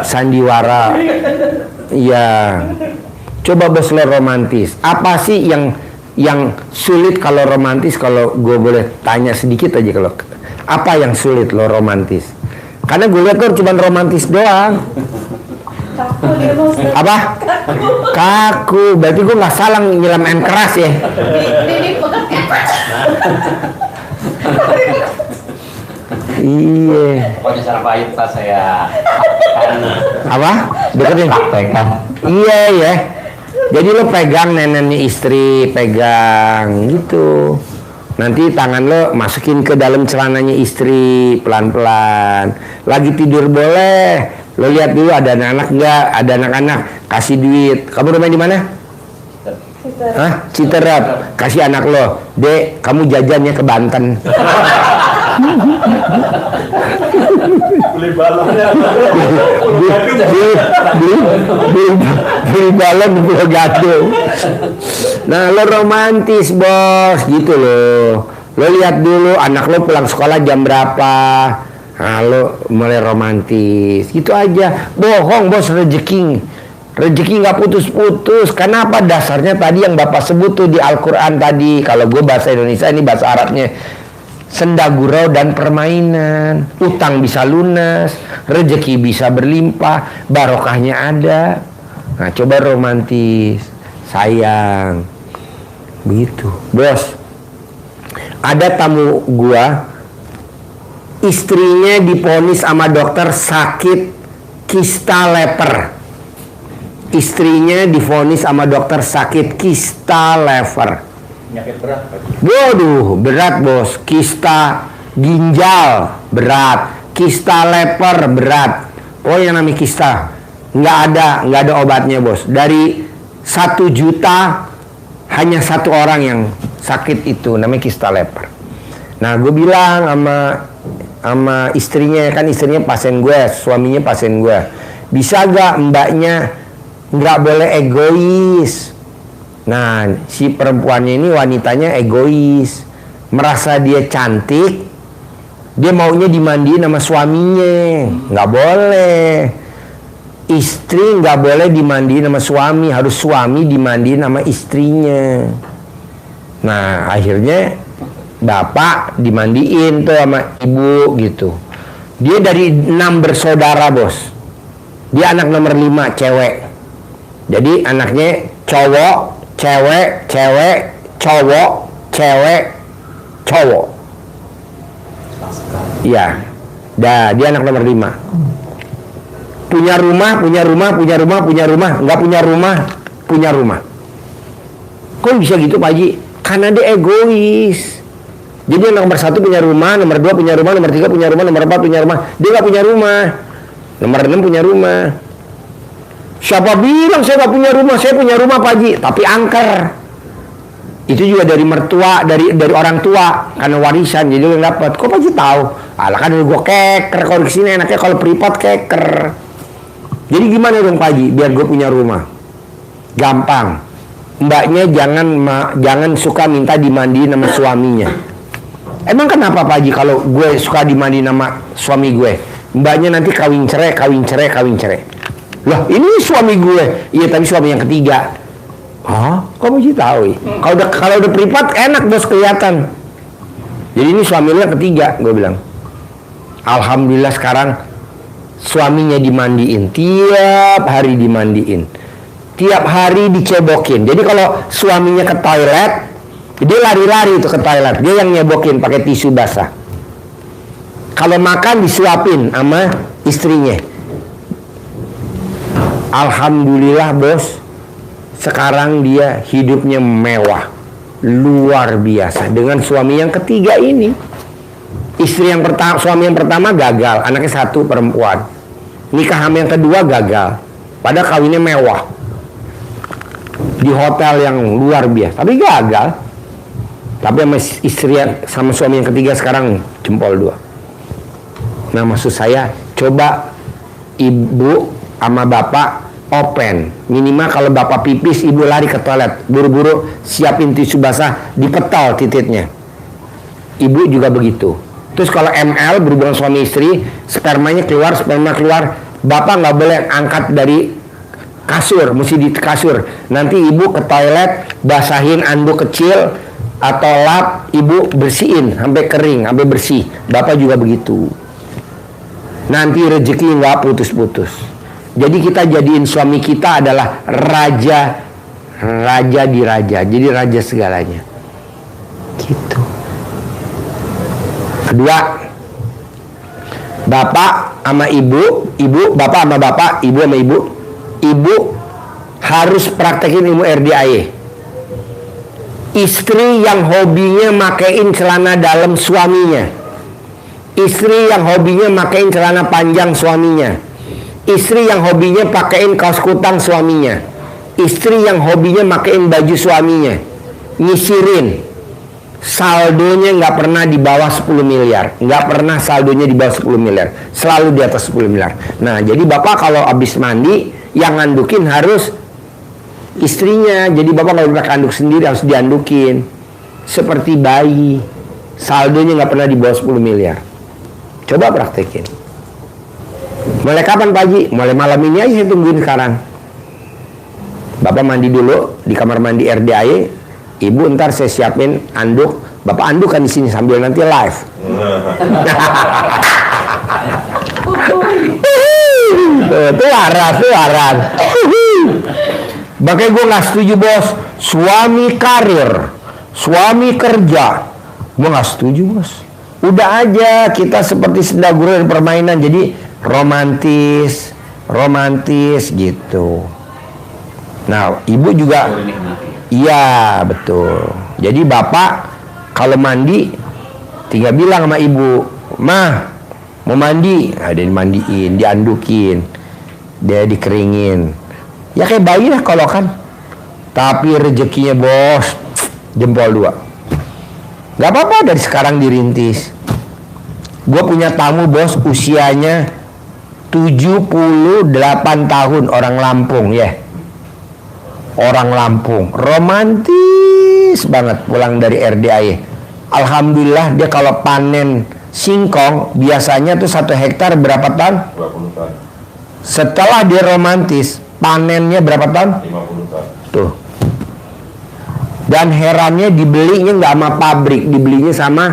Sandiwara. Iya. Coba bos lo romantis. Apa sih yang sulit kalau romantis? Kalau gue boleh tanya sedikit aja, kalau apa yang sulit lo romantis? Karena gue lihat lo cuma romantis doang. Apa? Kaku. Berarti gue nggak salah nyiram air keras ya. Iya. Pokoknya cara pahit pas saya Apa? Deketin. pegang. Iya ya. Jadi lo pegang neneknya istri, pegang gitu. Nanti tangan lo masukin ke dalam celananya istri pelan-pelan. Lagi tidur boleh. Lo lihat dulu ada anak-anak nggak? Ada anak-anak, kasih duit. Kamu rumah di mana? Hah? Citerap. Kasih anak lo, Dek, kamu jajannya ke Banten. Beli balonnya. Beli balon di Pulau Gadung. Nah lo romantis bos gitu loh. Lo lihat dulu anak lo pulang sekolah jam berapa. Nah lo mulai romantis gitu aja. Bohong bos, rezeki nggak putus-putus. Kenapa? Dasarnya tadi yang Bapak sebut tuh di Al-Quran tadi. Kalau gue bahasa Indonesia, ini bahasa Arabnya. Senda gurau dan permainan. Utang bisa lunas, rezeki bisa berlimpah, barokahnya ada. Nah coba romantis, sayang, begitu bos. Ada tamu gua, istrinya divonis sama dokter sakit kista lever. Istrinya divonis sama dokter sakit kista lever. Penyakit berat. Waduh, berat bos. Kista ginjal berat, kista lever berat. Oh yang namanya kista nggak ada obatnya bos. Dari 1 juta hanya 1 orang yang sakit itu, namanya kista lever. Nah gue bilang sama istrinya, kan istrinya pasien gue, suaminya pasien gue, bisa gak mbaknya nggak boleh egois. Nah si perempuannya ini, wanitanya egois, merasa dia cantik, dia maunya dimandiin sama suaminya. Nggak boleh. istri nggak boleh dimandiin sama suami, harus suami dimandiin sama istrinya. Nah akhirnya bapak dimandiin tuh sama ibu gitu. Dia dari 6 bersaudara bos, dia anak nomor 5 cewek. Jadi anaknya cowok, cewek, cewek, cowok, cewek, cowok. Iya, dah dia anak nomor 5. Punya rumah, nggak punya rumah, punya rumah. Kok bisa gitu Pak Haji? Karena dia egois. Jadi yang nomor 1 punya rumah, nomor 2 punya rumah, nomor 3 punya rumah, nomor 4 punya rumah. Dia nggak punya rumah. Nomor 6 punya rumah. Siapa bilang saya nggak punya rumah? Saya punya rumah Pak Haji, tapi angker. Itu juga dari mertua, dari orang tua, karena warisan. Jadi lo dapat. Kok Pak Haji tahu? Alah kan gue keker kalau di sini enaknya kalau privat keker. Jadi gimana dong Pak Haji? Biar gue punya rumah. Gampang. Mbaknya jangan suka minta dimandiin sama suaminya. Emang kenapa Pak Haji kalau gue suka dimandiin sama suami gue? Mbaknya nanti kawin cerai. Lah ini suami gue. Iya tapi suami yang ketiga. Hah? Kok Pak Haji tahu ya? Kalau udah privat enak bos kelihatan. Jadi ini suaminya yang ketiga, gue bilang. Alhamdulillah sekarang suaminya dimandiin, tiap hari dimandiin, tiap hari dicebokin. Jadi kalau suaminya ke toilet, dia lari-lari itu ke toilet, dia yang nyebokin pakai tisu basah. Kalau makan disuapin sama istrinya. Alhamdulillah bos, sekarang dia hidupnya mewah, luar biasa dengan suami yang ketiga ini. Suami yang pertama gagal, anaknya 1 perempuan. Nikah sama yang kedua gagal, padahal kawinnya mewah di hotel yang luar biasa, tapi gagal. Tapi sama istri sama suami yang ketiga sekarang jempol 2. Nah maksud saya, coba ibu sama bapak open. Minimal kalau bapak pipis, ibu lari ke toilet, buru-buru siapin tisu basah, dipetol titiknya. Ibu juga begitu. Terus kalau ML berhubungan suami istri, sperma keluar, bapak nggak boleh angkat dari kasur, mesti di kasur. Nanti ibu ke toilet, basahin anduk kecil atau lap, ibu bersihin sampai kering, sampai bersih. Bapak juga begitu. Nanti rezeki nggak putus-putus. Jadi kita jadiin suami kita adalah raja di raja, jadi raja segalanya. Gitu. Kedua, bapak sama ibu, bapak sama bapak, ibu sama ibu harus praktekin ilmu RDAY. Istri yang hobinya makein celana dalam suaminya, istri yang hobinya makein celana panjang suaminya, istri yang hobinya pakein kaos kutang suaminya, istri yang hobinya makein baju suaminya, nyisirin. Saldonya nggak pernah di bawah 10 miliar, nggak pernah saldonya di bawah 10 miliar, selalu di atas 10 miliar. Nah jadi bapak kalau habis mandi, yang ngandukin harus istrinya. Jadi bapak kalau pakai anduk sendiri harus diandukin seperti bayi. Saldonya nggak pernah di bawah 10 miliar. Coba praktekin. Mulai kapan Pak Haji? Mulai malam ini aja, saya tungguin sekarang. Bapak mandi dulu di kamar mandi RDAY. Ibu ntar saya siapin anduk, bapak anduk kan di sini sambil nanti live. Tuh waras. Makanya gue nggak setuju bos, suami karir, suami kerja, gue nggak setuju bos. Udah aja kita seperti senda gurau dan permainan, jadi romantis gitu. Nah ibu juga. Iya betul. Jadi bapak kalau mandi tinggal bilang sama ibu, mah mau mandi, nah, dia dimandiin, diandukin, dia dikeringin. Ya kayak bayi lah kalau kan. Tapi rezekinya bos jempol 2. Gak apa-apa dari sekarang dirintis. Gue punya tamu bos usianya 78 tahun, orang Lampung ya. Orang Lampung, romantis banget pulang dari RDAY. Alhamdulillah dia kalau panen singkong biasanya tuh 1 hektar berapa ton? 20 ton. Setelah dia romantis, panennya berapa ton? 50 ton. Tuh. Dan herannya dibelinya nggak sama pabrik, dibelinya sama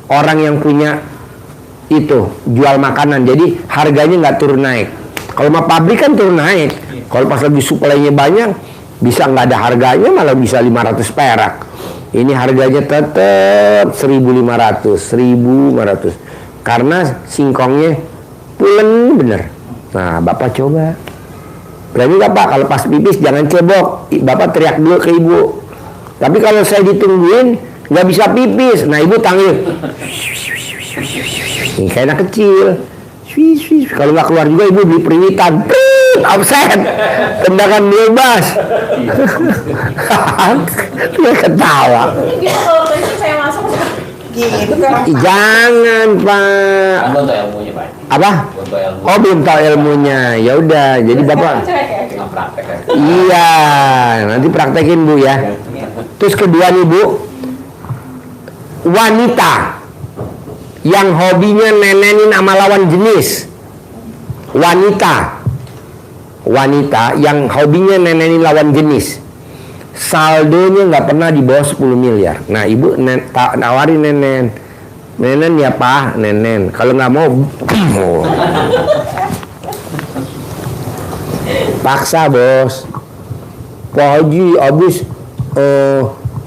orang yang punya itu jual makanan. Jadi harganya nggak turun naik. Kalau sama pabrik kan turun naik. Kalau pas lagi suplainya banyak, bisa nggak ada harganya, malah bisa 500 perak. Ini harganya tetap 1.500. Karena singkongnya pulen bener. Nah, Bapak coba. Berani nggak Pak? Kalau pas pipis jangan cebok. Bapak teriak dulu ke Ibu. Tapi kalau saya ditungguin nggak bisa pipis. Nah, Ibu tanggil. Ini kayak anak kecil. Kalau nggak keluar juga Ibu beli periwitan. Offset. Tendangan bebas. Dia ketawa. Saya masuk gitu kan. Jangan Pak. Kan untuk ilmunya Pak. Apa? Untuk ilmu. Oh, belum tahu ilmunya. Ya udah, jadi Bapak. Nggak praktek ya. Iya, nanti praktekin Bu ya. Terus kedua nih Bu, wanita yang hobinya nenenin sama lawan jenis. Wanita yang hobinya nenenin lawan jenis. Saldonya nggak pernah di bawah 10 miliar. Nah, Ibu nawarin nenen ya Pak, nenen. Kalau nggak mau, paksa Bos. Pak Haji, abis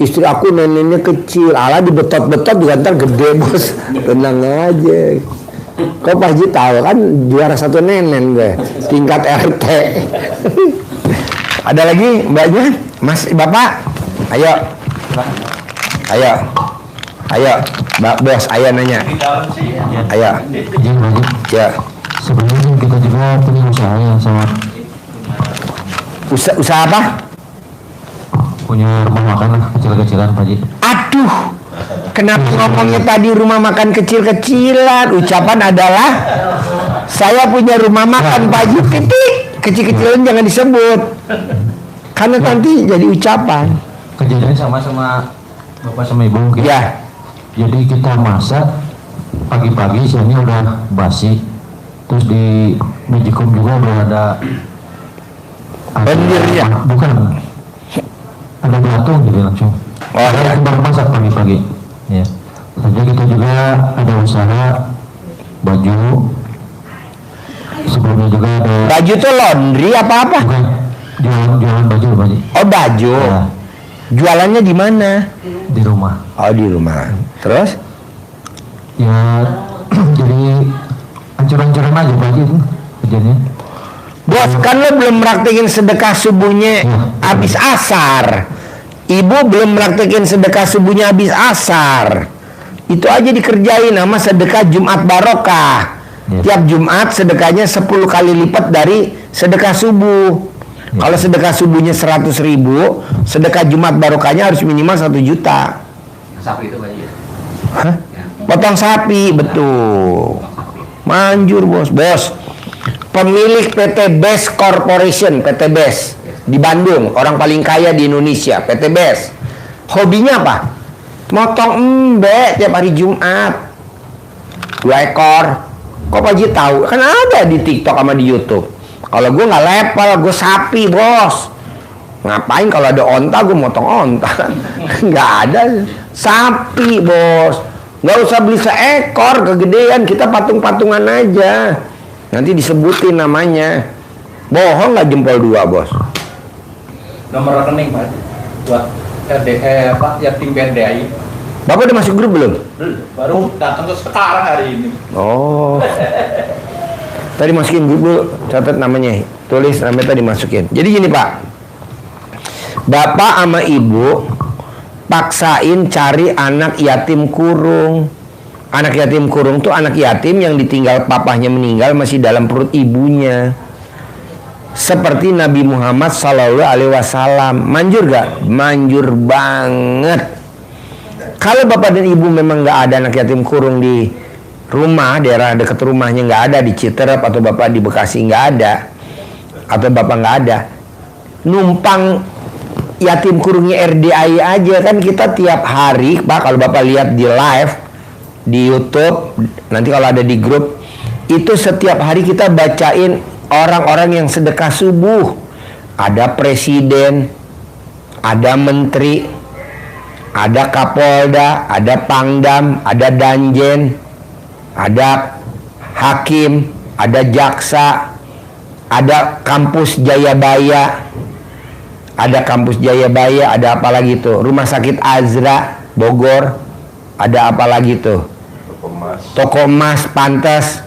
istri aku neneknya kecil, ala dibetot-betot juga ntar gede Bos. Tenang aja. Kok Pak Haji tahu kan juara satu nenen gue, tingkat RT. Ada lagi mbaknya, Mas, Bapak, ayo, Mbak Bos, ayo nanya, ayo, ya. Sebenarnya kita juga punya usaha yang sama. Usaha apa? Punya rumah makan lah, kecil-kecilan Pak Haji. Aduh, kenapa ngomongnya tadi rumah makan kecil-kecilan? Ucapan adalah saya punya rumah makan Pak Haji, titik. Kecil-kecilan jangan disebut, karena nanti jadi ucapan. Kejadian sama-sama Bapak sama Ibu gitu. Ya, Jadi kita masak pagi-pagi, siangnya udah basi. Terus di Magicom juga udah ada Bandirnya? Bukan, ada belatung gitu langsung. Oh, ya. Kita baru masak pagi-pagi. Ya. Saja kita juga ada usaha baju. Sebelumnya juga ada baju tuh laundry apa-apa? bukan jualan baju Pak Haji. Oh, baju. Ya, Jualannya di mana? di rumah. Oh, di rumah. Terus? Ya jadi ancur-ancuran aja Pak Haji itu kerjanya. Bos, kan lo belum praktekin sedekah subuhnya habis asar. Ibu belum praktekin sedekah subuhnya habis asar. Itu aja dikerjain sama sedekah Jumat Barokah. Tiap Jumat sedekahnya 10 kali lipat dari sedekah subuh. Kalau sedekah subuhnya 100.000, sedekah Jumat Barokahnya harus minimal 1 juta. Sapi itu Pak Haji. Hah? Potong sapi, betul. Manjur Bos. Pemilik PT Best Corporation, PT Best di Bandung, orang paling kaya di Indonesia, PT Best. Hobinya apa? Motong embe tiap hari Jumat. 2 ekor. Kok Pak Haji tahu? Kan ada di TikTok sama di YouTube. Kalau gue nggak level, gue sapi Bos. Ngapain kalau ada onta gue motong onta? Nggak ada. Sapi Bos. Nggak usah beli seekor kegedean, kita patung-patungan aja. Nanti disebutin namanya. Bohong nggak jempol 2 Bos? Nomor rekening Pak buat yatim PDAI. Bapak udah masuk grup belum? Baru datang ke sekarang hari ini. Oh. Tadi masukin grup dulu, catat namanya. Tulis namanya tadi masukin. Jadi gini Pak. Bapak sama Ibu paksain cari anak yatim kurung. Anak yatim kurung tuh anak yatim yang ditinggal papahnya meninggal masih dalam perut ibunya. Seperti Nabi Muhammad Sallallahu Alaihi Wasallam. Manjur gak? Manjur banget. Kalau bapak dan ibu memang nggak ada anak yatim kurung di rumah, daerah dekat rumahnya nggak ada, di Citerep atau bapak di Bekasi nggak ada, atau bapak nggak ada, numpang yatim kurungnya RDAI aja. Kan kita tiap hari Pak, kalau bapak lihat di live di YouTube, nanti kalau ada di grup, itu setiap hari kita bacain orang-orang yang sedekah subuh. Ada presiden, ada menteri, ada kapolda, ada pangdam, ada danjen, ada hakim, ada jaksa, ada kampus Jayabaya, ada apa lagi tuh? Rumah sakit Azra Bogor, ada apa lagi tuh? Toko emas Pantes,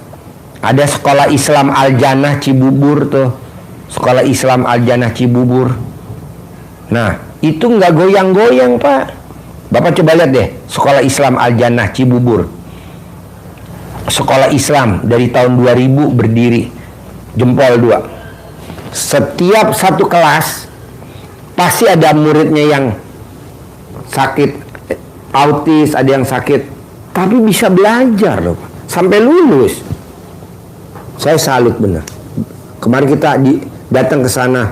ada sekolah Islam Al-Jannah Cibubur tuh, sekolah Islam Al-Jannah Cibubur. Nah, itu nggak goyang-goyang, Pak. Bapak coba lihat deh, sekolah Islam Al-Jannah Cibubur. Sekolah Islam dari tahun 2000 berdiri, jempol 2. Setiap satu kelas pasti ada muridnya yang sakit autis, ada yang sakit, tapi bisa belajar loh, sampai lulus. Saya salut bener. Kemarin kita datang ke sana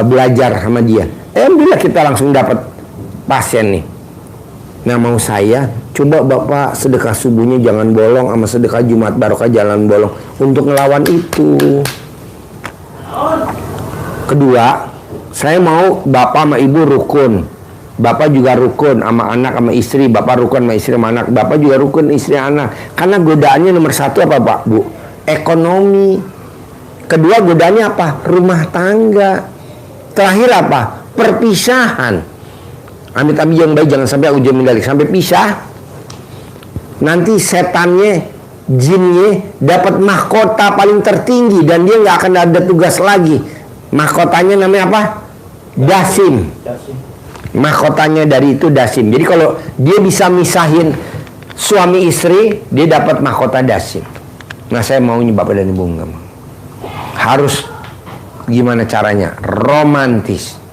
belajar sama dia. Alhamdulillah kita langsung dapat pasien nih. Nah, mau saya coba Bapak sedekah subuhnya jangan bolong, sama sedekah Jumat Barokah jangan bolong, untuk ngelawan itu. Kedua, saya mau Bapak sama Ibu rukun. Bapak juga rukun sama anak sama istri, Bapak rukun sama istri sama anak, Bapak juga rukun istri anak. Karena godaannya nomor 1 apa Pak, Bu? Ekonomi. Kedua godaannya apa? Rumah tangga. Terakhir apa? Perpisahan. Amit-amit yang baik, jangan sampai ujian mendalik, sampai pisah. Nanti setannya, jinnya dapat mahkota paling tertinggi dan dia nggak akan ada tugas lagi. Mahkotanya namanya apa? Dasim. Mahkotanya dari itu dasim. Jadi kalau dia bisa misahin suami istri, dia dapat mahkota dasim. Nah, saya maunya Bapak dan Ibu nggak mau. Harus gimana caranya? Romantis.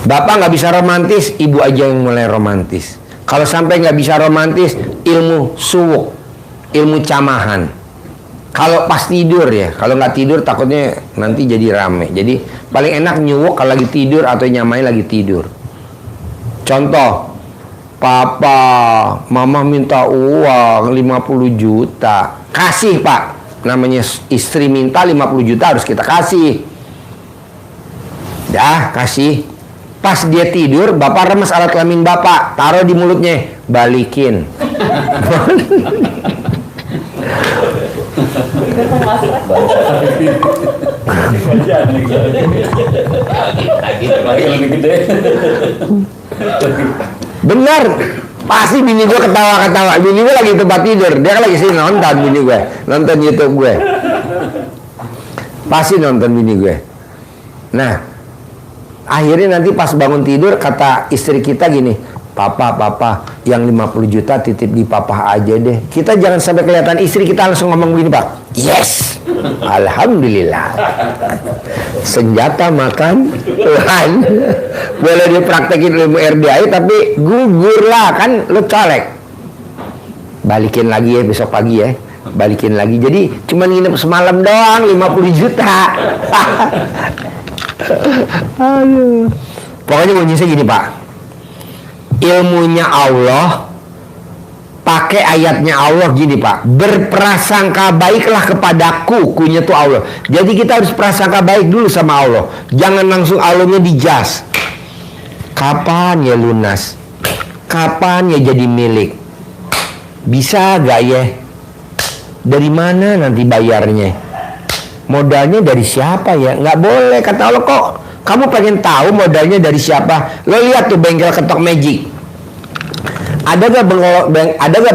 Bapak nggak bisa romantis, Ibu aja yang mulai romantis. Kalau sampai nggak bisa romantis, ilmu suwuk, ilmu camahan. Kalau pas tidur ya, kalau nggak tidur takutnya nanti jadi rame. Jadi paling enak nyuwuk kalau lagi tidur atau nyamain lagi tidur. Contoh, Papa, Mama minta uang 50 juta. Kasih Pak. Namanya istri minta 50 juta harus kita kasih. Dah, kasih. Pas dia tidur, Bapak remes alat kelamin Bapak, taruh di mulutnya, balikin. Benar, pasti bini gue ketawa-ketawa. Bini gue lagi tempat tidur, dia kan lagi sini nonton bini gue, nonton YouTube gue. Pasti nonton bini gue. Nah, akhirnya nanti pas bangun tidur kata istri kita gini, Papa, yang 50 juta titip di Papa aja deh. Kita jangan sampai kelihatan istri kita langsung ngomong begini Pak. Yes, Alhamdulillah. Senjata makan Tuhan. Boleh dipraktekin ilmu RDI tapi gugur lah kan, lu colek. Balikin lagi ya besok pagi ya. Balikin lagi. Jadi cuma nginep semalam doang 50 juta. Aduh. Pokoknya kuncinya gini Pak, ilmunya Allah, pakai ayatnya Allah gini Pak, berprasangka baiklah kepadaku, kunya tuh Allah. Jadi kita harus prasangka baik dulu sama Allah, jangan langsung Allahnya dijas. Kapan ya lunas? Kapan ya jadi milik? Bisa gak ya? Dari mana nanti bayarnya? Modalnya dari siapa ya? Nggak boleh, kata Allah. Kok kamu pengen tahu modalnya dari siapa? Lo lihat tuh bengkel ketok magic. Ada gak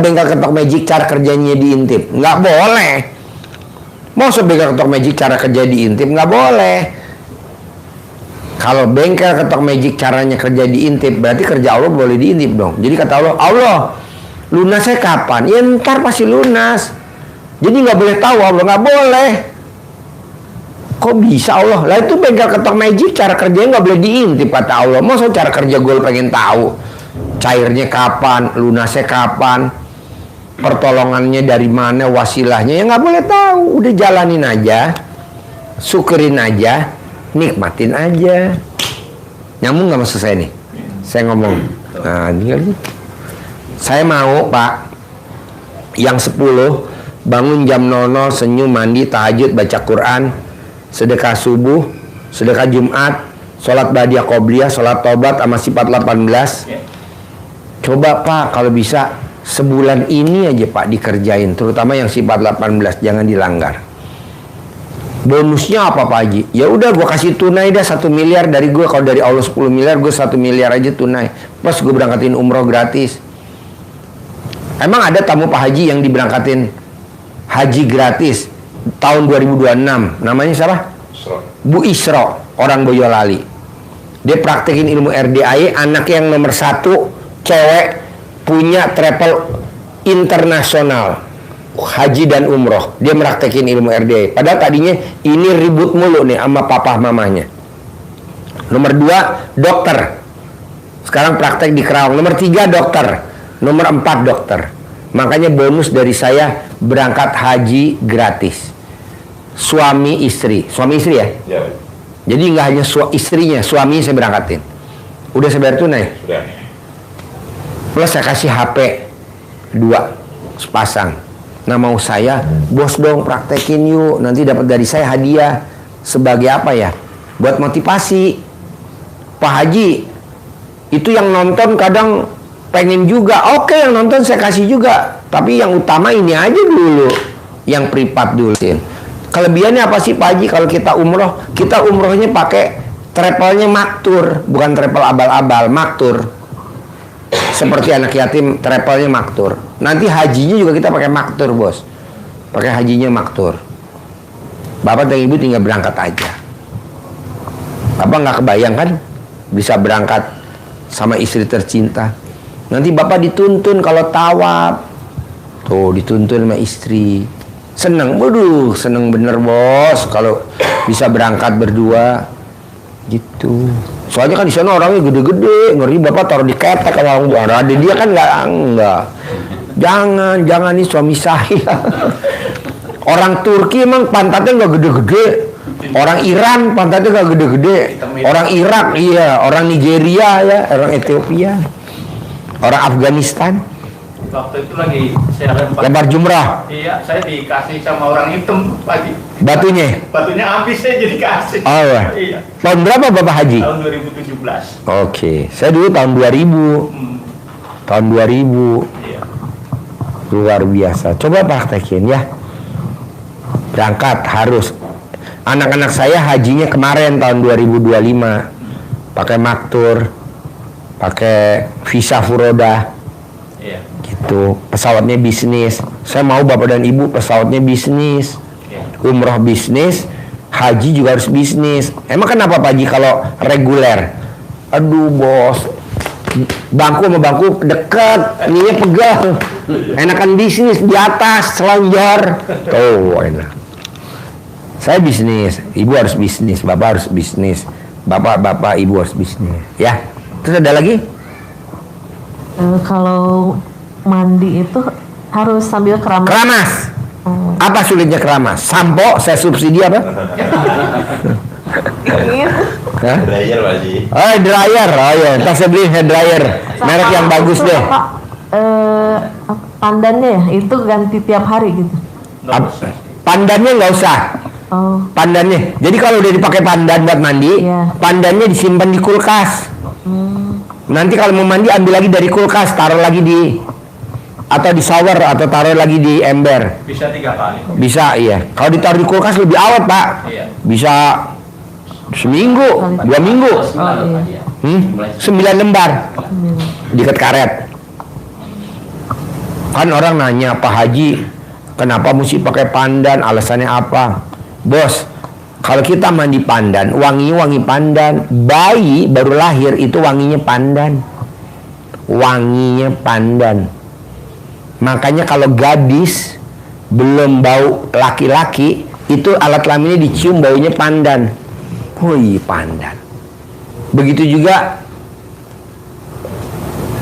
bengkel ketok magic cara kerjanya diintip? Nggak boleh. Maksud bengkel ketok magic cara kerja diintip? Nggak boleh. Kalau bengkel ketok magic caranya kerja diintip, berarti kerja Allah boleh diintip dong. Jadi kata Allah, Allah lunasnya kapan? Ya ntar pasti lunas. Jadi nggak boleh tahu Allah, nggak boleh. Kok bisa Allah? Lah itu bengkel ketok magic cara kerjanya nggak boleh diintip kata Allah. Masa cara kerja gue pengen tahu cairnya kapan, lunasnya kapan, pertolongannya dari mana, wasilahnya ya nggak boleh tahu. Udah jalanin aja, syukurin aja, nikmatin aja. Nyambung nggak maksud saya nih? Saya ngomong. Nah, ini saya mau Pak yang 10 bangun jam 00, senyum, mandi, tahajud, baca Quran, sedekah subuh, sedekah Jumat, sholat badiah qobliyah, sholat tobat sama sifat 18. Coba Pak kalau bisa sebulan ini aja Pak dikerjain, terutama yang sifat 18 jangan dilanggar. Bonusnya apa Pak Haji? Ya udah gue kasih tunai dah 1 miliar dari gue. Kalau dari Allah 10 miliar, gue 1 miliar aja tunai. Plus gue berangkatin umroh gratis. Emang ada tamu Pak Haji yang diberangkatin haji gratis tahun 2026? Namanya siapa? Bu Isro, orang Boyolali. Dia praktekin ilmu RDAI, anaknya yang nomor 1 cewek, punya travel internasional haji dan umroh. Dia meraktekin ilmu RDA. Padahal tadinya ini ribut mulu nih sama papa mamanya. Nomor 2 dokter. Sekarang praktek di Kerawang. Nomor 3 dokter. Nomor 4 dokter. Makanya bonus dari saya berangkat haji gratis. Suami istri. Suami istri ya? Ya. Jadi nggak hanya istrinya, suaminya saya berangkatin. Udah saya bayar tunai? Sudah. Plus saya kasih HP 2 sepasang. Nah mau saya, bos dong praktekin yuk, nanti dapat dari saya hadiah. Sebagai apa ya? Buat motivasi. Pak Haji, itu yang nonton kadang pengen juga. Oke, yang nonton saya kasih juga. Tapi yang utama ini aja dulu, yang privat dulu. Kelebihannya apa sih Pak Haji kalau kita umroh? Kita umrohnya pakai travelnya maktur, bukan travel abal-abal, maktur. Seperti anak yatim, travelnya maktur. Nanti hajinya juga kita pakai maktur bos. Pakai hajinya maktur. Bapak dan ibu tinggal berangkat aja. Bapak nggak kebayang kan bisa berangkat sama istri tercinta. Nanti bapak dituntun kalau tawaf. Tuh dituntun sama istri. Seneng, waduh seneng bener bos kalau bisa berangkat berdua gitu. Soalnya kan di sana orangnya gede-gede, ngeri bapak taruh di ketek kalau ada dia kan enggak. Jangan nih suami saya. Orang Turki emang pantatnya nggak gede-gede. Orang Iran pantatnya nggak gede-gede. Orang Irak iya, orang Nigeria ya, orang Ethiopia, orang Afghanistan. Waktu itu lagi saya lempar jumrah. Iya, saya dikasih sama orang hitam pagi. Batunya Habis saya jadi kasih. Oh ya. Iya. Tahun berapa Bapak haji? Tahun 2017. Oke, saya dulu tahun 2000. Tahun 2000. Iya. Luar biasa. Coba praktekin ya. Berangkat harus. Anak-anak saya hajinya kemarin tahun 2025. Pakai maktur. Pakai visa furoda. Iya. Gitu. Pesawatnya bisnis. Saya mau Bapak dan Ibu pesawatnya bisnis. Iya. Umroh bisnis, haji juga harus bisnis. Emang kenapa Pak Haji kalau reguler? Aduh bos, bangku sama bangku dekat, ininya pegang. Enakan bisnis di atas, selonjor. Tuh enak. Saya bisnis, ibu harus bisnis, bapak harus bisnis. Bapak, ibu harus bisnis. Ya, terus ada lagi? Kalau mandi itu harus sambil keramas. Keramas. Apa sulitnya keramas? Sampo, saya subsidi apa? Hah? Dryer Pak Haji. Oh, dryer. Oh ya, ntar saya beli hair dryer. Merek yang bagus itu deh. apa, pandannya ya, itu ganti tiap hari gitu. Pandannya nggak usah. Oh. Pandannya. Jadi kalau udah dipakai pandan buat mandi, Iya. pandannya disimpan di kulkas. Nanti kalau mau mandi ambil lagi dari kulkas, taruh lagi di atau di shower atau taruh lagi di ember. Bisa 3 kali. Bisa, iya. Kalau ditaruh di kulkas lebih awet, Pak. Iya. Bisa seminggu, 2 minggu. Oh iya. 9 lembar. Diikat karet. Kan orang nanya, Pak Haji, kenapa mesti pakai pandan? Alasannya apa? Bos, kalau kita mandi pandan, wangi pandan. Bayi baru lahir itu wanginya pandan. Wanginya pandan. Makanya kalau gadis belum bau laki-laki, itu alat kelaminnya dicium baunya pandan. Wih, pandan. Begitu juga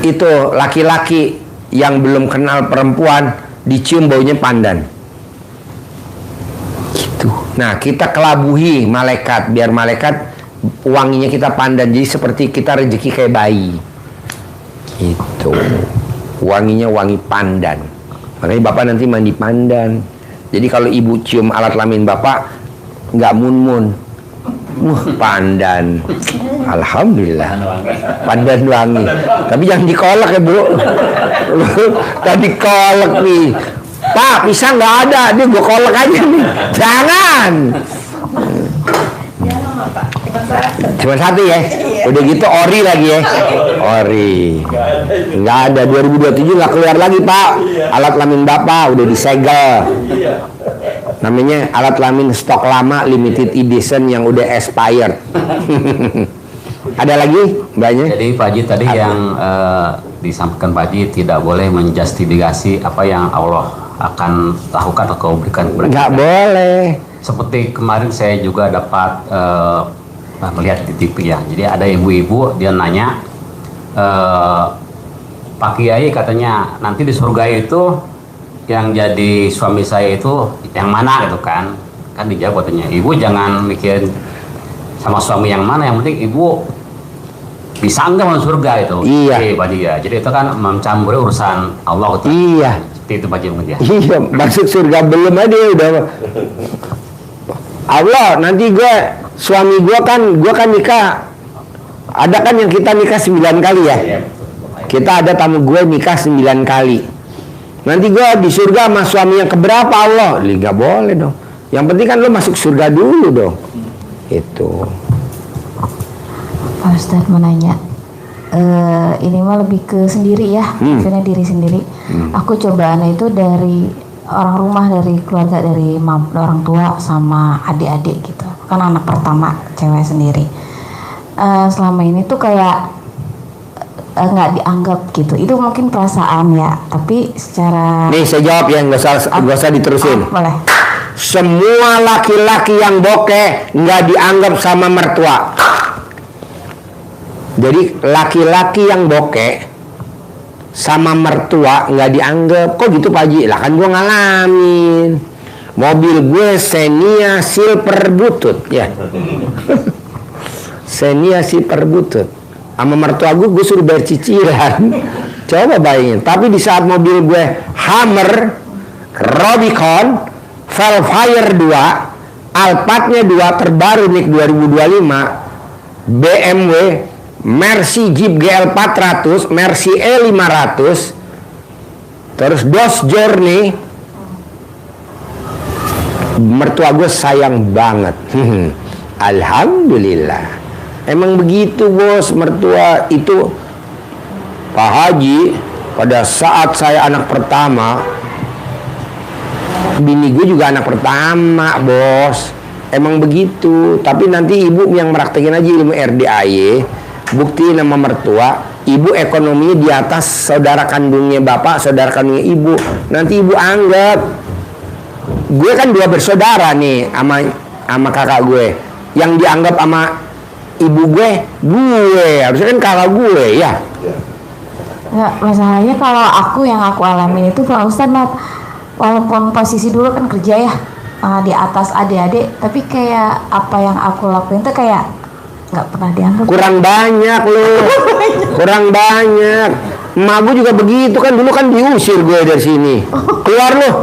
itu laki-laki yang belum kenal perempuan dicium baunya pandan. Gitu. Nah, kita kelabuhi malaikat biar malaikat wanginya kita pandan. Jadi seperti kita rezeki kayak bayi. Gitu. Wanginya wangi pandan. Makanya bapak nanti mandi pandan. Jadi kalau ibu cium alat kelamin bapak, nggak mun-mun. Pandan. Alhamdulillah. Pandan wangi. Tapi jangan dikolek ya bu. Tadi kolek nih. Pak, pisang nggak ada. Dia gue kolek aja nih. Jangan. Cuma satu ya. Udah gitu ori lagi ya. Ori. Nggak ada. 2027 nggak keluar lagi pak. Alat kelamin bapak udah disegel. Namanya alat kelamin stok lama limited edition yang udah expired. Ada lagi mbaknya? Jadi Pak Haji tadi yang disampaikan Pak Haji tidak boleh menjustifikasi apa yang Allah akan lakukan atau berikan kepada kita. Nggak boleh. Seperti kemarin saya juga dapat melihat di TV ya. Jadi ada ibu-ibu dia nanya, Pak Kiai katanya nanti di surga itu yang jadi suami saya itu yang mana gitu kan dijawab katanya, ibu jangan mikirin sama suami yang mana, yang penting ibu bisa enggak masuk surga itu. Iya. Pak Haji ya. Jadi itu kan mencampuri urusan Allah. Iya. Seperti itu Pak Haji mungkin ya. Iya, masuk surga belum ada udah. Allah nanti suami gue kan nikah. Ada kan yang kita nikah 9 kali ya. Kita ada tamu gue nikah 9 kali. Nanti gue di surga sama suami yang keberapa Allah? Nggak boleh dong. Yang penting kan lo masuk surga dulu dong. Itu. Pak Ustadz mau nanya, ini mah lebih ke sendiri ya, maksudnya diri sendiri. Aku cobaan itu dari orang rumah, dari keluarga, dari orang tua sama adik-adik gitu. Kan anak pertama cewek sendiri. Selama ini tuh kayak nggak dianggap gitu. Itu mungkin perasaan ya, tapi secara Nih saya jawab ya, nggak usah diterusin. boleh. Semua laki-laki yang bokeh nggak dianggap sama mertua. Jadi laki-laki yang bokeh sama mertua nggak dianggap. Kok gitu Pak Haji? Lah kan gue ngalamin. Mobil gue Xenia Silver butut ya. Xenia Silver butut. Sama mertua gue suruh bayar cicilan. Coba bayangin. Tapi di saat mobil gue Hummer, Rubicon, Velfire 2, Alphard-nya 2 terbaru nih 2025, BMW, Mercy Jeep GL 400, Mercy E500, terus Dodge Journey. Mertua gue sayang banget. Alhamdulillah. Emang begitu bos, mertua itu. Pak Haji, pada saat saya anak pertama, bini gue juga anak pertama bos. Emang begitu. Tapi nanti ibu yang meraktekin aja ilmu RDAY, buktiin sama mertua, ibu ekonominya di atas saudara kandungnya bapak, saudara kandungnya ibu. Nanti ibu anggap, gue kan 2 bersaudara nih sama kakak gue. Yang dianggap sama ibu gue harusnya kan kakak gue ya. Nggak, masalahnya kalau yang aku alamin itu Pak Ustadz, walaupun posisi dulu kan kerja ya di atas adik-adik, tapi kayak apa yang aku lakuin tuh kayak nggak pernah dianggap. Kurang banyak loh. Kurang banyak. Emak gue juga begitu kan, dulu kan diusir gue dari sini. Keluar loh.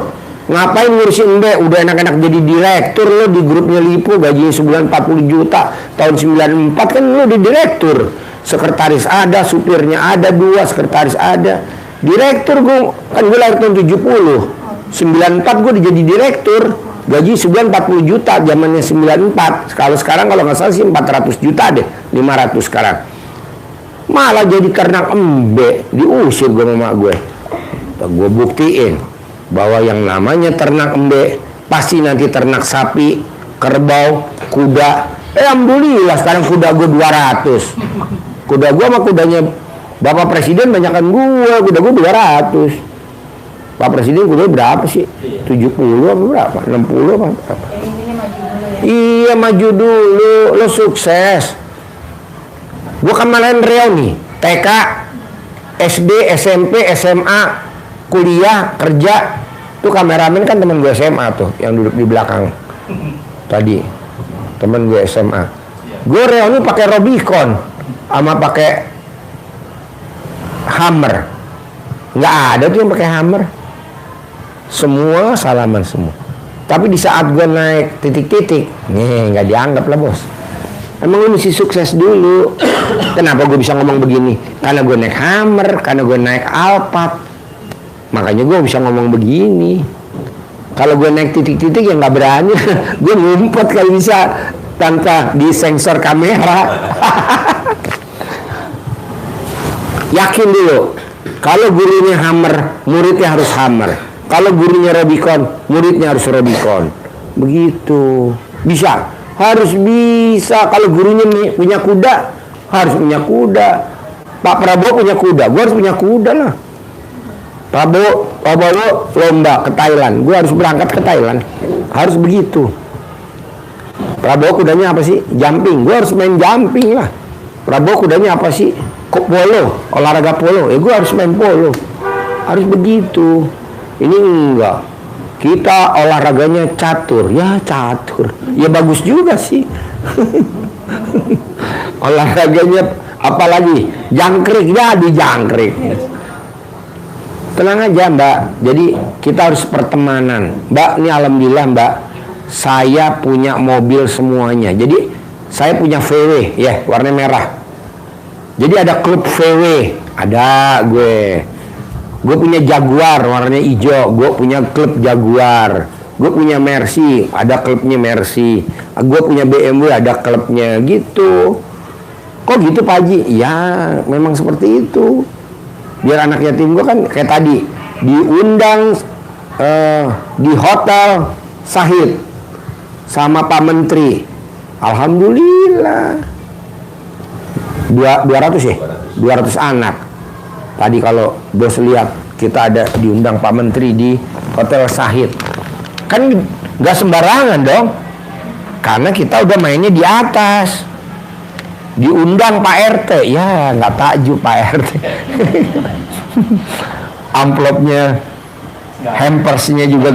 Ngapain ngurusin Mbak? Udah enak-enak jadi direktur lo di grupnya Lipo, gajinya sebulan 40 juta. Tahun 94 kan lo di direktur. Sekretaris ada, supirnya ada 2, sekretaris ada. Direktur gue, kan gue lahir tahun 70. 94 gue jadi direktur. Gaji sebulan 40 juta, zamannya 94. Kalau sekarang kalau nggak salah sih 400 juta deh. 500 sekarang. Malah jadi ternak embe, diusir gue sama gue. Gue buktiin bahwa yang namanya ternak embe pasti nanti ternak sapi, kerbau, kuda. Alhamdulillah sekarang kuda gue 200. Kuda gue sama kudanya Bapak Presiden banyakan kuda gue 200. Pak Presiden kuda berapa sih? 70 apa berapa? 60 apa berapa? Iya maju dulu, lo sukses. Gue kemarin Riau nih, TK, SD, SMP, SMA, kuliah, kerja. Tuh kameramen kan teman gue SMA tuh, yang duduk di belakang tadi, teman gue SMA. Gue Riau nih pakai Rubicon, sama pakai Hummer. Nggak ada tuh yang pakai Hummer. Semua salaman semua. Tapi di saat gue naik titik-titik, nih nggak dianggap lah bos. Emang lu mesti sukses dulu. Kenapa gue bisa ngomong begini? Karena gue naik Hummer, karena gue naik Alphard. Makanya gue bisa ngomong begini. Kalau gue naik titik-titik ya nggak berani. Gue ngumpet kalau bisa tanpa disensor kamera. Yakin dulu. Kalau gurunya Hummer, muridnya harus Hummer. Kalau gurunya Rubicon, muridnya harus Rubicon. Begitu. Bisa. Harus bisa. Kalau gurunya punya kuda, harus punya kuda. Pak Prabowo punya kuda, gue harus punya kuda lah. Prabowo lomba ke Thailand, gue harus berangkat ke Thailand. Harus begitu. Prabowo kudanya apa sih? Jumping, gue harus main jumping lah. Prabowo kudanya apa sih? Polo, olahraga polo. Gue harus main polo. Harus begitu. Ini enggak. Kita olahraganya catur. Ya catur. Ya bagus juga sih. Olahraganya apalagi? Jangkrik. Ya di jangkrik. Tenang aja mbak. Jadi kita harus pertemanan. Mbak ini alhamdulillah mbak. Saya punya mobil semuanya. Jadi saya punya VW ya warna merah. Jadi ada klub VW. Ada gue. Gue punya Jaguar warnanya hijau, gue punya klub Jaguar. Gue punya Mercy, ada klubnya Mercy. Gue punya BMW, ada klubnya gitu. Kok gitu Pak Haji? Ya memang seperti itu. Biar anak yatim gue kan kayak tadi diundang di hotel Sahid sama Pak Menteri. Alhamdulillah 200 ya? 200 anak. Tadi kalau bos lihat kita ada diundang Pak Menteri di Hotel Sahid. Kan gak sembarangan dong. Karena kita udah mainnya di atas. Diundang Pak RT. Ya gak takjub Pak RT. Amplopnya, hampersnya juga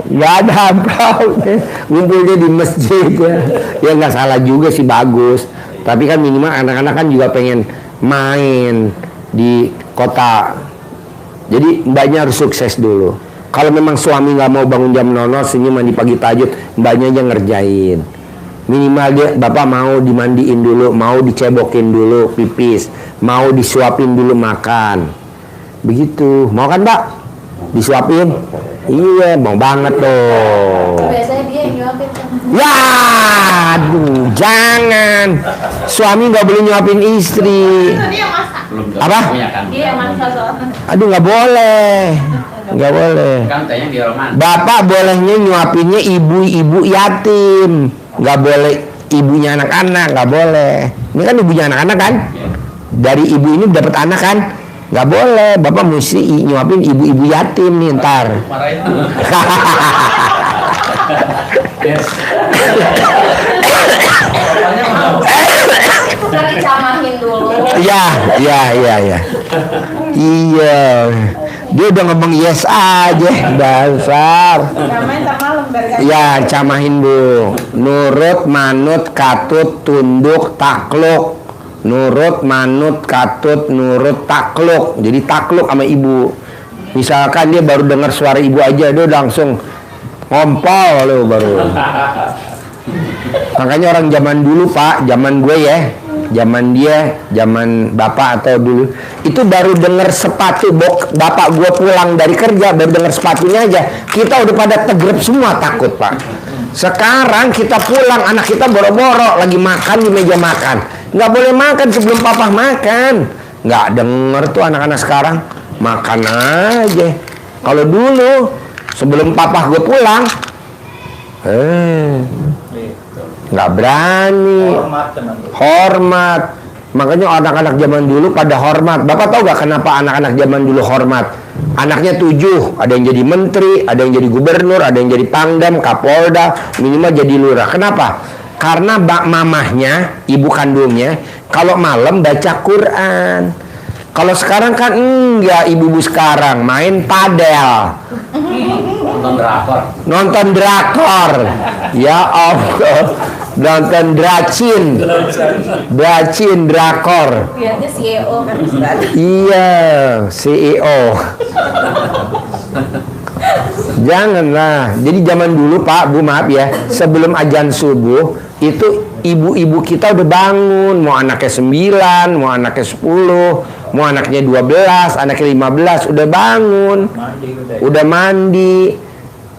gak ada amplop. Ngumpulnya di masjid ya. Ya gak salah juga sih, bagus. Tapi kan minimal anak-anak kan juga pengen main di kota. Jadi mbaknya harus sukses dulu. Kalau memang suami nggak mau bangun jam 00 senyum mandi pagi tahajud, mbaknya aja ngerjain. Minimal dia bapak mau dimandiin dulu, mau dicebokin dulu pipis, mau disuapin dulu makan. Begitu. Mau kan mbak? Disuapin? Iya, mau banget tuh. Biasanya dia yang nyuapin. Ya, aduh, jangan. Suami nggak boleh nyuapin istri. Dia masak. Apa? Dia yang masak soalnya. Aduh, nggak boleh. Nggak boleh. Kan tanya di Roman. Bapak bolehnya nyuapinnya ibu-ibu yatim. Nggak boleh ibunya anak-anak, nggak boleh. Ini kan ibunya anak-anak kan? Dari ibu ini dapat anak kan? Nggak boleh. Bapak mesti nyuapin ibu-ibu yatim nih ntar. Udah dicamahin dulu. Ya. Iya. Dia udah ngomong yes aja, dasar. Camahin tak malam biar Ya, camahin bu. Nurut, manut, katut, tunduk, takluk. Nurut, manut, katut, nurut, takluk. Jadi takluk sama ibu. Misalkan dia baru dengar suara ibu aja, dia udah langsung ngompol lo baru. Makanya orang zaman dulu pak, zaman gue ya, zaman dia, zaman bapak atau dulu, itu baru denger sepatu bapak gue pulang dari kerja, baru denger sepatunya aja, kita udah pada tegrep semua takut pak. Sekarang kita pulang, anak kita boro-boro lagi makan di meja makan, nggak boleh makan sebelum papa makan. Nggak denger tuh anak-anak sekarang, makan aja. Kalau dulu sebelum papa gue pulang, nggak berani. Hormat. Makanya anak-anak zaman dulu pada hormat. Bapak tahu gak kenapa anak-anak zaman dulu hormat? Anaknya 7, ada yang jadi menteri, ada yang jadi gubernur, ada yang jadi pangdam, kapolda, minimal jadi lurah. Kenapa? Karena mamahnya, ibu kandungnya, kalau malam baca Quran. Kalau sekarang kan enggak, ibu-ibu sekarang main padel. Nonton drakor. Ya Allah. Nonton dracin drakor. Lihatnya CEO kan Ustaz. Iya, CEO. Janganlah. Jadi zaman dulu Pak, Bu maaf ya, sebelum azan subuh itu ibu-ibu kita udah bangun, mau anaknya 9, mau anaknya 10, mau anaknya 12, anaknya 15 udah bangun. Udah mandi.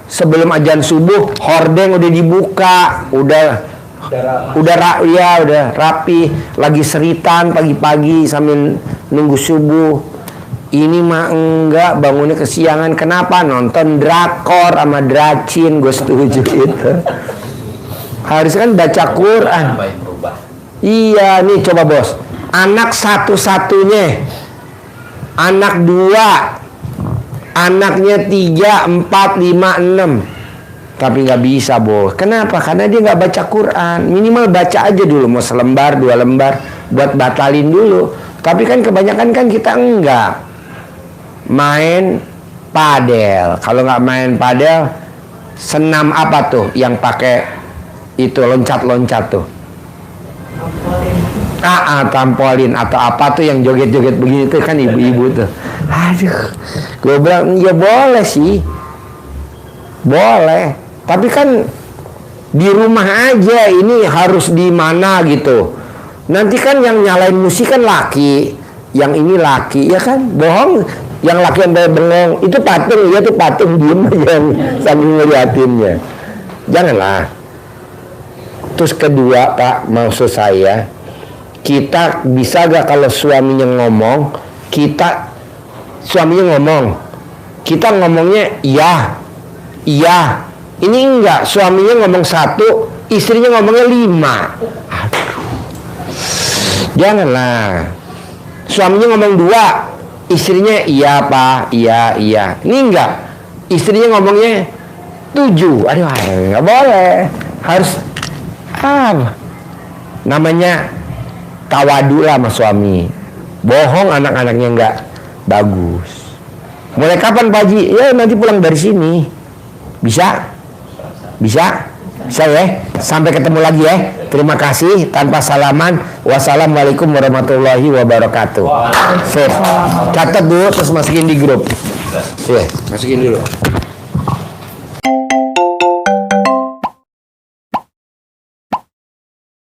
Sebelum azan subuh hordeng udah dibuka, udah rapi, lagi seritan pagi-pagi sambil nunggu subuh. Ini mah enggak, bangunnya kesiangan. Kenapa? Nonton drakor sama dracin. Gue setuju itu. Harus kan baca Quran. Iya nih coba bos, anak satu-satunya, anak 2, anaknya 3, 4, 5, 6, tapi nggak bisa bos. Kenapa? Karena dia nggak baca Quran. Minimal baca aja dulu, mau selembar 2 lembar buat batalin dulu. Tapi kan kebanyakan kan kita enggak main padel. Kalau nggak main padel, senam apa tuh yang pakai itu loncat-loncat tuh? Trampolin atau apa tuh yang joget-joget begini tuh kan ibu-ibu tuh. Aduh, gue bilang ya boleh sih, boleh. Tapi kan di rumah aja, ini harus di mana gitu. Nanti kan yang nyalain musik kan laki, yang ini laki, ya kan? Bohong. Yang laki yang bengong itu patung, ya tuh patung, diem aja sambil ngeliatinnya. Janganlah. Terus kedua Pak, maksud saya, kita bisa gak kalau suaminya ngomong, suaminya ngomong, kita ngomongnya iya. Ini enggak, suaminya ngomong 1, istrinya ngomongnya 5. Aduh. Janganlah. Suaminya ngomong 2, istrinya iya Pak, iya. Ini enggak, istrinya ngomongnya 7. Aduh, nggak boleh. Harus namanya tawadu lah sama suami. Bohong anak-anaknya nggak bagus. Mulai kapan Pak Haji? Ya nanti pulang dari sini. Bisa ya. Sampai ketemu lagi ya. Terima kasih. Tanpa salaman. Wassalamualaikum warahmatullahi wabarakatuh. Sip. Catat dulu terus masukin di grup. Masukin dulu.